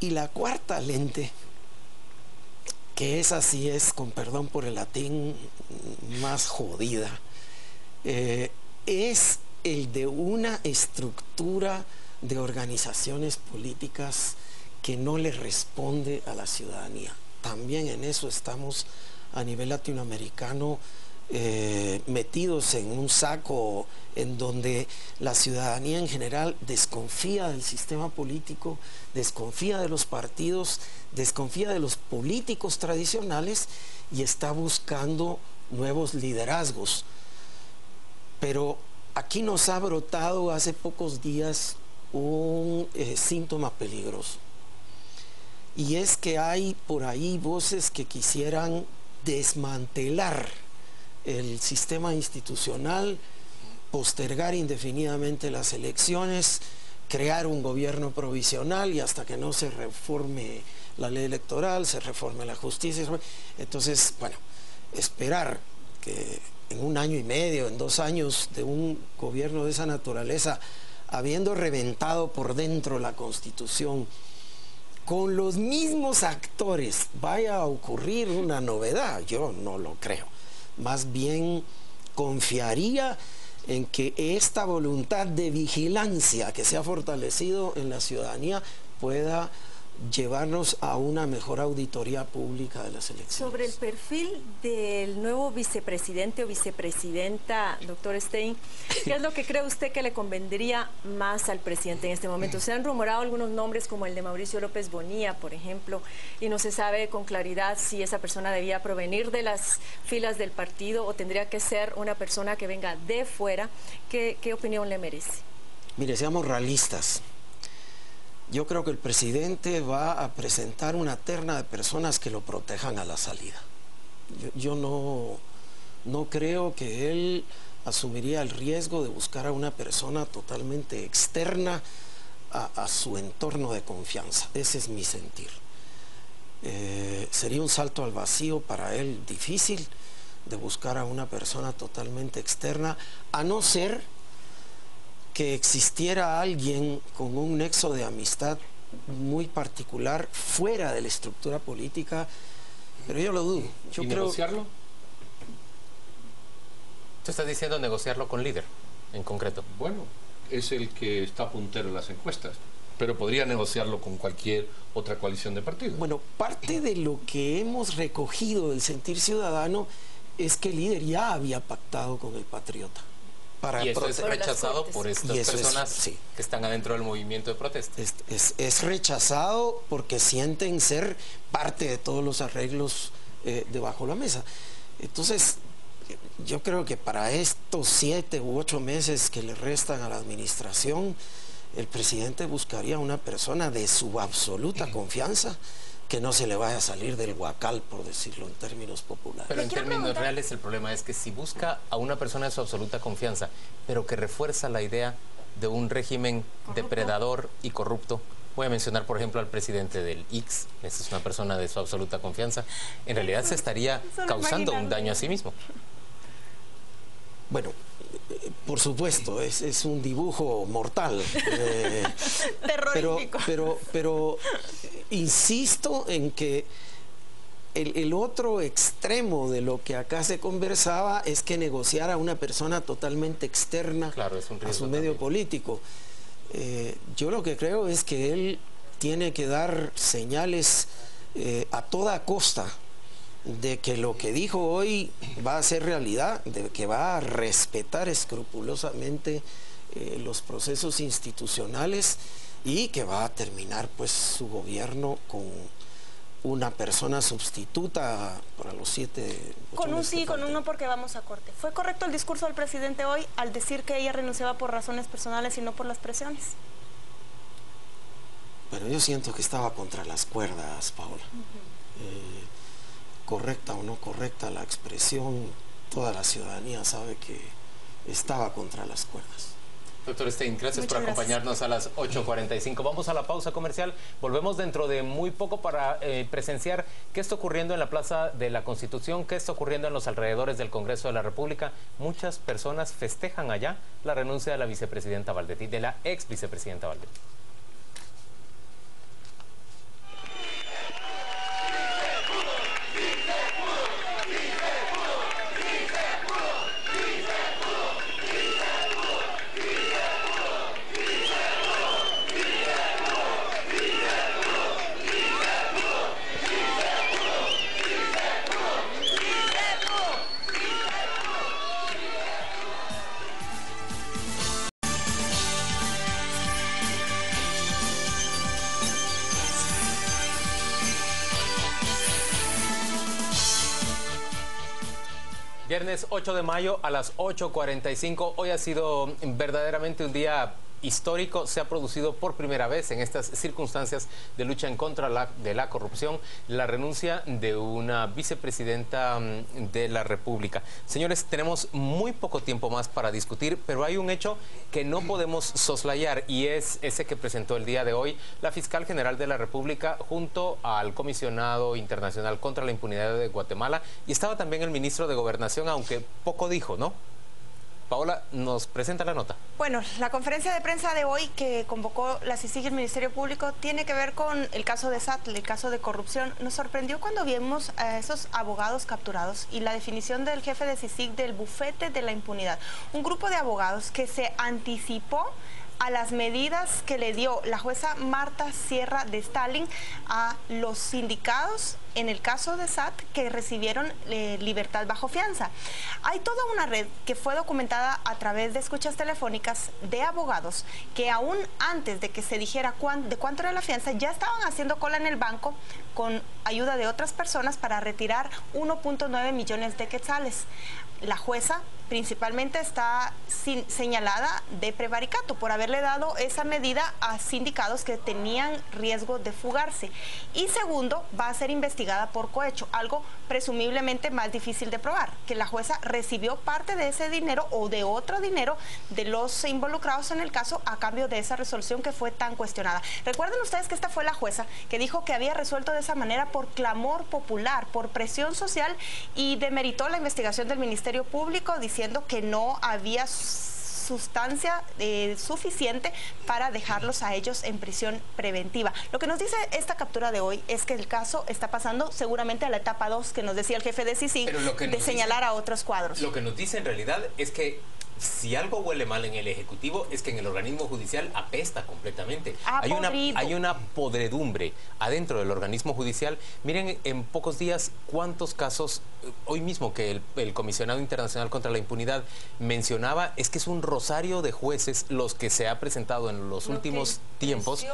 Y la cuarta lente, que esa sí es, con perdón por el latín, más jodida, es el de una estructura de organizaciones políticas que no le responde a la ciudadanía. También en eso estamos a nivel latinoamericano metidos en un saco en donde la ciudadanía en general desconfía del sistema político, desconfía de los partidos, desconfía de los políticos tradicionales y está buscando nuevos liderazgos. Pero aquí nos ha brotado hace pocos días un síntoma peligroso, y es que hay por ahí voces que quisieran desmantelar el sistema institucional, postergar indefinidamente las elecciones, crear un gobierno provisional y hasta que no se reforme la ley electoral, se reforme la justicia. Entonces, bueno, esperar que en 1 año y medio, en 2 años de un gobierno de esa naturaleza, habiendo reventado por dentro la Constitución, con los mismos actores vaya a ocurrir una novedad, yo no lo creo. Más bien confiaría en que esta voluntad de vigilancia que se ha fortalecido en la ciudadanía pueda llevarnos a una mejor auditoría pública de las elecciones. Sobre el perfil del nuevo vicepresidente o vicepresidenta, doctor Stein, ¿qué es lo que cree usted que le convendría más al presidente en este momento? Se han rumorado algunos nombres como el de Mauricio López Bonilla, por ejemplo, y no se sabe con claridad si esa persona debía provenir de las filas del partido o tendría que ser una persona que venga de fuera. ¿Qué opinión le merece? Mire, seamos realistas. Yo creo que el presidente va a presentar una terna de personas que lo protejan a la salida. Yo no creo que él asumiría el riesgo de buscar a una persona totalmente externa a su entorno de confianza. Ese es mi sentir. Sería un salto al vacío para él difícil de buscar a una persona totalmente externa, a no ser que existiera alguien con un nexo de amistad muy particular fuera de la estructura política, pero yo lo dudo. ¿Y negociarlo? ¿Tú estás diciendo negociarlo con líder, en concreto? Bueno, es el que está puntero en las encuestas, pero podría negociarlo con cualquier otra coalición de partidos. Bueno, parte de lo que hemos recogido del sentir ciudadano es que el líder ya había pactado con el Patriota. Y eso es rechazado por estas personas sí, que están adentro del movimiento de protesta. Es rechazado porque sienten ser parte de todos los arreglos debajo de la mesa. Entonces, yo creo que para estos 7 u 8 meses que le restan a la administración, el presidente buscaría una persona de su absoluta confianza, que no se le vaya a salir del huacal, por decirlo en términos populares. Pero en términos reales el problema es que si busca a una persona de su absoluta confianza, pero que refuerza la idea de un régimen depredador y corrupto, voy a mencionar por ejemplo al presidente del IX, esa es una persona de su absoluta confianza, en realidad se estaría causando un daño a sí mismo. Bueno, por supuesto, es un dibujo mortal. Terrorífico. Pero insisto en que el otro extremo de lo que acá se conversaba es que negociara a una persona totalmente externa a su medio político. Yo lo que creo es que él tiene que dar señales a toda costa de que lo que dijo hoy va a ser realidad, de que va a respetar escrupulosamente los procesos institucionales y que va a terminar pues su gobierno una persona sustituta para los 7... Con un sí, con un no, porque vamos a corte. ¿Fue correcto el discurso del presidente hoy al decir que ella renunciaba por razones personales y no por las presiones? Pero yo siento que estaba contra las cuerdas, Paola. Correcta o no correcta la expresión, toda la ciudadanía sabe que estaba contra las cuerdas. Doctor Stein, gracias por acompañarnos a las 8:45. Vamos a la pausa comercial. Volvemos dentro de muy poco para presenciar qué está ocurriendo en la Plaza de la Constitución, qué está ocurriendo en los alrededores del Congreso de la República. Muchas personas festejan allá la renuncia de la vicepresidenta Valdetti, de la ex vicepresidenta Valdetti. Viernes 8 de mayo a las 8:45. Hoy ha sido verdaderamente un día histórico. Se ha producido por primera vez en estas circunstancias de lucha en contra de la corrupción la renuncia de una vicepresidenta de la República. Señores, tenemos muy poco tiempo más para discutir, pero hay un hecho que no podemos soslayar y es ese que presentó el día de hoy la fiscal general de la República junto al comisionado internacional contra la impunidad de Guatemala, y estaba también el ministro de Gobernación, aunque poco dijo, ¿no? Paola, nos presenta la nota. Bueno, la conferencia de prensa de hoy que convocó la CICIG y el Ministerio Público tiene que ver con el caso de SAT, el caso de corrupción. Nos sorprendió cuando vimos a esos abogados capturados y la definición del jefe de CICIG del bufete de la impunidad. Un grupo de abogados que se anticipó a las medidas que le dio la jueza Marta Sierra de Stalin a los sindicados en el caso de SAT que recibieron libertad bajo fianza. Hay toda una red que fue documentada a través de escuchas telefónicas de abogados que aún antes de que se dijera de cuánto era la fianza ya estaban haciendo cola en el banco con ayuda de otras personas para retirar 1.9 millones de quetzales. La jueza principalmente está señalada de prevaricato por haberle dado esa medida a sindicados que tenían riesgo de fugarse. Y segundo, va a ser investigada por cohecho, algo presumiblemente más difícil de probar, que la jueza recibió parte de ese dinero o de otro dinero de los involucrados en el caso a cambio de esa resolución que fue tan cuestionada. Recuerden ustedes que esta fue la jueza que dijo que había resuelto de esa manera por clamor popular, por presión social, y demeritó la investigación del Ministerio Público diciendo que no había sustancia suficiente para dejarlos a ellos en prisión preventiva. Lo que nos dice esta captura de hoy es que el caso está pasando seguramente a la etapa 2 que nos decía el jefe de CICIG, de señalar a otros cuadros. Lo que nos dice en realidad es que si algo huele mal en el Ejecutivo es que en el organismo judicial apesta completamente. Hay una podredumbre adentro del organismo judicial. Miren, en pocos días, cuántos casos, hoy mismo que el Comisionado Internacional contra la Impunidad mencionaba, es que es un rosario de jueces los que se ha presentado en los últimos tiempos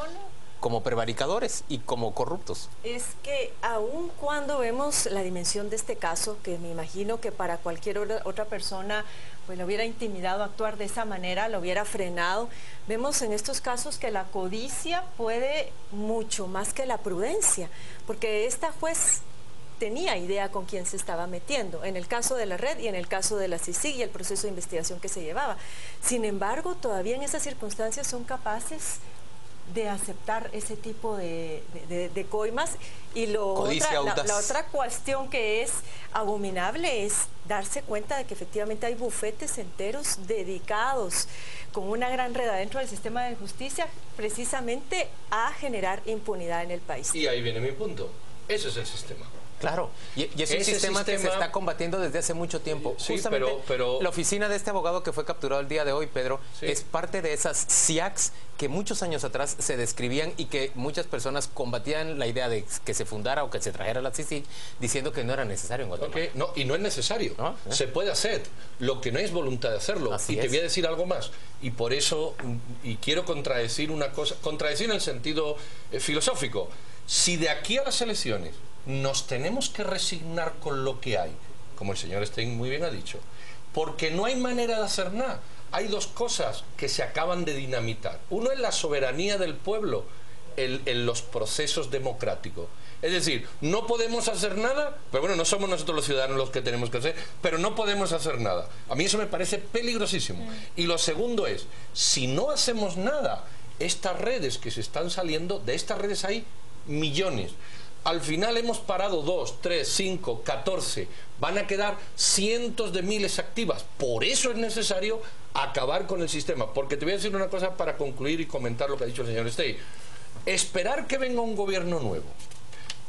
como prevaricadores y como corruptos. Es que aun cuando vemos la dimensión de este caso, que me imagino que para cualquier otra persona pues lo hubiera intimidado actuar de esa manera, lo hubiera frenado, vemos en estos casos que la codicia puede mucho más que la prudencia, porque esta juez tenía idea con quién se estaba metiendo, en el caso de la red y en el caso de la CICIG y el proceso de investigación que se llevaba. Sin embargo, todavía en esas circunstancias son capaces de aceptar ese tipo de coimas. Y la otra cuestión que es abominable es darse cuenta de que efectivamente hay bufetes enteros dedicados con una gran red adentro del sistema de justicia precisamente a generar impunidad en el país. Y ahí viene mi punto. Ese es el sistema. Claro, y es un sistema que se está combatiendo desde hace mucho tiempo. Sí, justamente pero la oficina de este abogado que fue capturado el día de hoy, Pedro, es parte de esas CIACs que muchos años atrás se describían y que muchas personas combatían la idea de que se fundara o que se trajera la CICIG diciendo que no era necesario en Guatemala. No, y no es necesario. Se puede hacer. Lo que no es voluntad de hacerlo. Te voy a decir algo más. Y por eso, y quiero contradecir una cosa, contradecir en el sentido filosófico. Si de aquí a las elecciones nos tenemos que resignar con lo que hay, como el señor Stein muy bien ha dicho, porque no hay manera de hacer nada. Hay dos cosas que se acaban de dinamitar. Uno es la soberanía del pueblo en los procesos democráticos. Es decir, no podemos hacer nada, pero bueno, no somos nosotros los ciudadanos los que tenemos que hacer, pero no podemos hacer nada. A mí eso me parece peligrosísimo. Y lo segundo es, si no hacemos nada, estas redes que se están saliendo, de estas redes hay millones. Al final hemos parado 2, 3, 5, 14. Van a quedar cientos de miles activas. Por eso es necesario acabar con el sistema. Porque te voy a decir una cosa para concluir y comentar lo que ha dicho el señor Stein. Esperar que venga un gobierno nuevo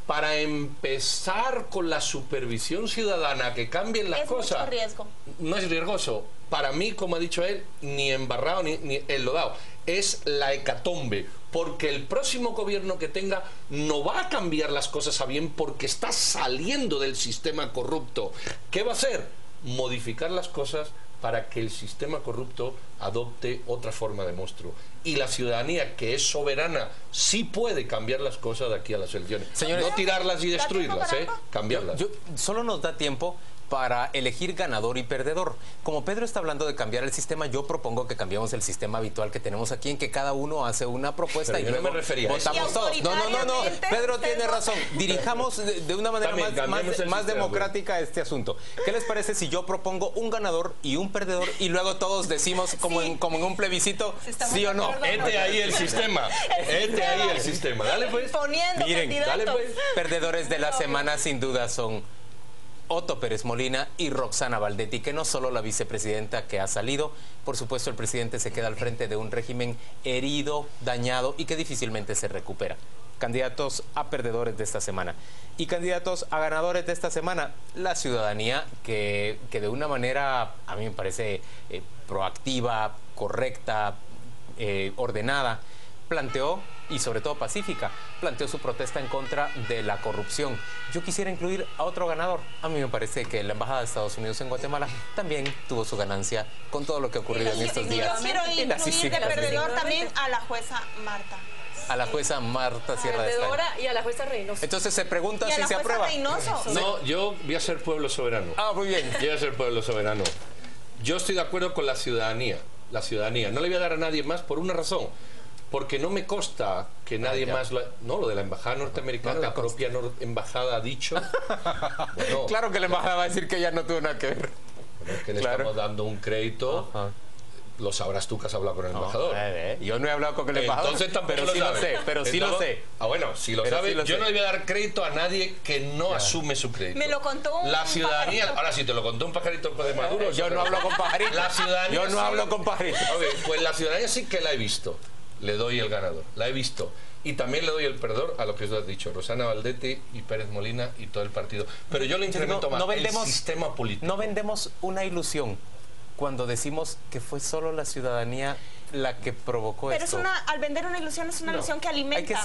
para empezar con la supervisión ciudadana, que cambien las cosas. Es mucho riesgo. No es riesgoso. Para mí, como ha dicho él, ni embarrado ni enlodado. Es la hecatombe, porque el próximo gobierno que tenga no va a cambiar las cosas a bien porque está saliendo del sistema corrupto. ¿Qué va a hacer? Modificar las cosas para que el sistema corrupto adopte otra forma de monstruo. Y la ciudadanía, que es soberana, sí puede cambiar las cosas de aquí a las elecciones. Señores, no tirarlas y destruirlas, cambiarlas. Solo nos da tiempo para elegir ganador y perdedor. Como Pedro está hablando de cambiar el sistema, yo propongo que cambiemos el sistema habitual que tenemos aquí, en que cada uno hace una propuesta. Pero y luego no me refería votamos todos. No. Pedro tiene razón. Dirijamos de una manera más democrática este asunto. ¿Qué les parece si yo propongo un ganador y un perdedor y luego todos decimos como en un plebiscito, sí o no? Ahí el sistema. Ahí el sistema. Dale pues. Miren, dale pues. Perdedores de la semana sin duda son Otto Pérez Molina y Roxana Baldetti, que no solo la vicepresidenta que ha salido, por supuesto el presidente se queda al frente de un régimen herido, dañado y que difícilmente se recupera. Candidatos a perdedores de esta semana. Y candidatos a ganadores de esta semana, la ciudadanía que de una manera, a mí me parece proactiva, correcta, ordenada, planteó, y sobre todo pacífica, planteó su protesta en contra de la corrupción. Yo quisiera incluir a otro ganador. A mí me parece que la Embajada de Estados Unidos en Guatemala también tuvo su ganancia con todo lo que ha ocurrido en estos días. Yo quiero incluir de perdedor también a la jueza Marta. A la jueza Marta Sierra de Estaño. Y a la jueza Reynoso. Entonces se pregunta si se aprueba. No, yo voy a ser pueblo soberano. Ah, muy bien. Yo voy a ser pueblo soberano. Yo estoy de acuerdo con la ciudadanía. La ciudadanía. No le voy a dar a nadie más por una razón. Porque no me consta que nadie más... lo de la embajada norteamericana, la propia embajada ha dicho... Bueno, claro que la embajada va a decir que ya no tuvo nada que ver. Bueno, es que le estamos dando un crédito... Ajá. Lo sabrás tú que has hablado con el embajador. Yo no he hablado con el embajador. Entonces tampoco lo sabes. Sí lo sé. Ah, bueno, si lo sabes, yo no le voy a dar crédito a nadie que no asume su crédito. Me lo contó un la ciudadanía. pajarito. Ahora, si te lo contó un pajarito de Maduro... Yo no hablo con pajaritos. La ciudadanía... Yo no hablo con pajaritos. Pues la ciudadanía sí que la he visto. Le doy el ganador, la he visto. Y también le doy el perdedor a lo que os has dicho, Roxana Baldetti y Pérez Molina y todo el partido. Pero yo le incremento más el sistema político. No vendemos una ilusión cuando decimos que fue solo la ciudadanía la que provocó esto. Pero al vender una ilusión es una ilusión que alimenta.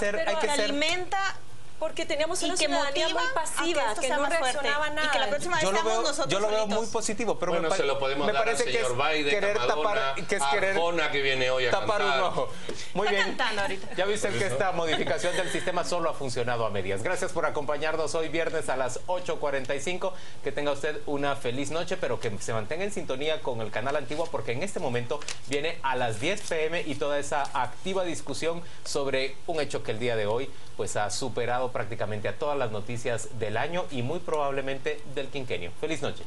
Alimenta... Porque teníamos una ciudadanía muy pasiva, que no reaccionaba nada. Y que la próxima vez seamos nosotros yo lo veo solitos. muy positivo, pero bueno, se lo podemos dar al señor Biden, a Madonna, a Arjona, que viene hoy a tapar cantar. un ojo. Muy bien. Cantando ahorita. Ya viste que esta modificación del sistema solo ha funcionado a medias. Gracias por acompañarnos hoy viernes a las 8:45. Que tenga usted una feliz noche, pero que se mantenga en sintonía con el canal Antigua, porque en este momento viene a las 10 p.m. y toda esa activa discusión sobre un hecho que el día de hoy pues ha superado prácticamente a todas las noticias del año y muy probablemente del quinquenio. Feliz noche.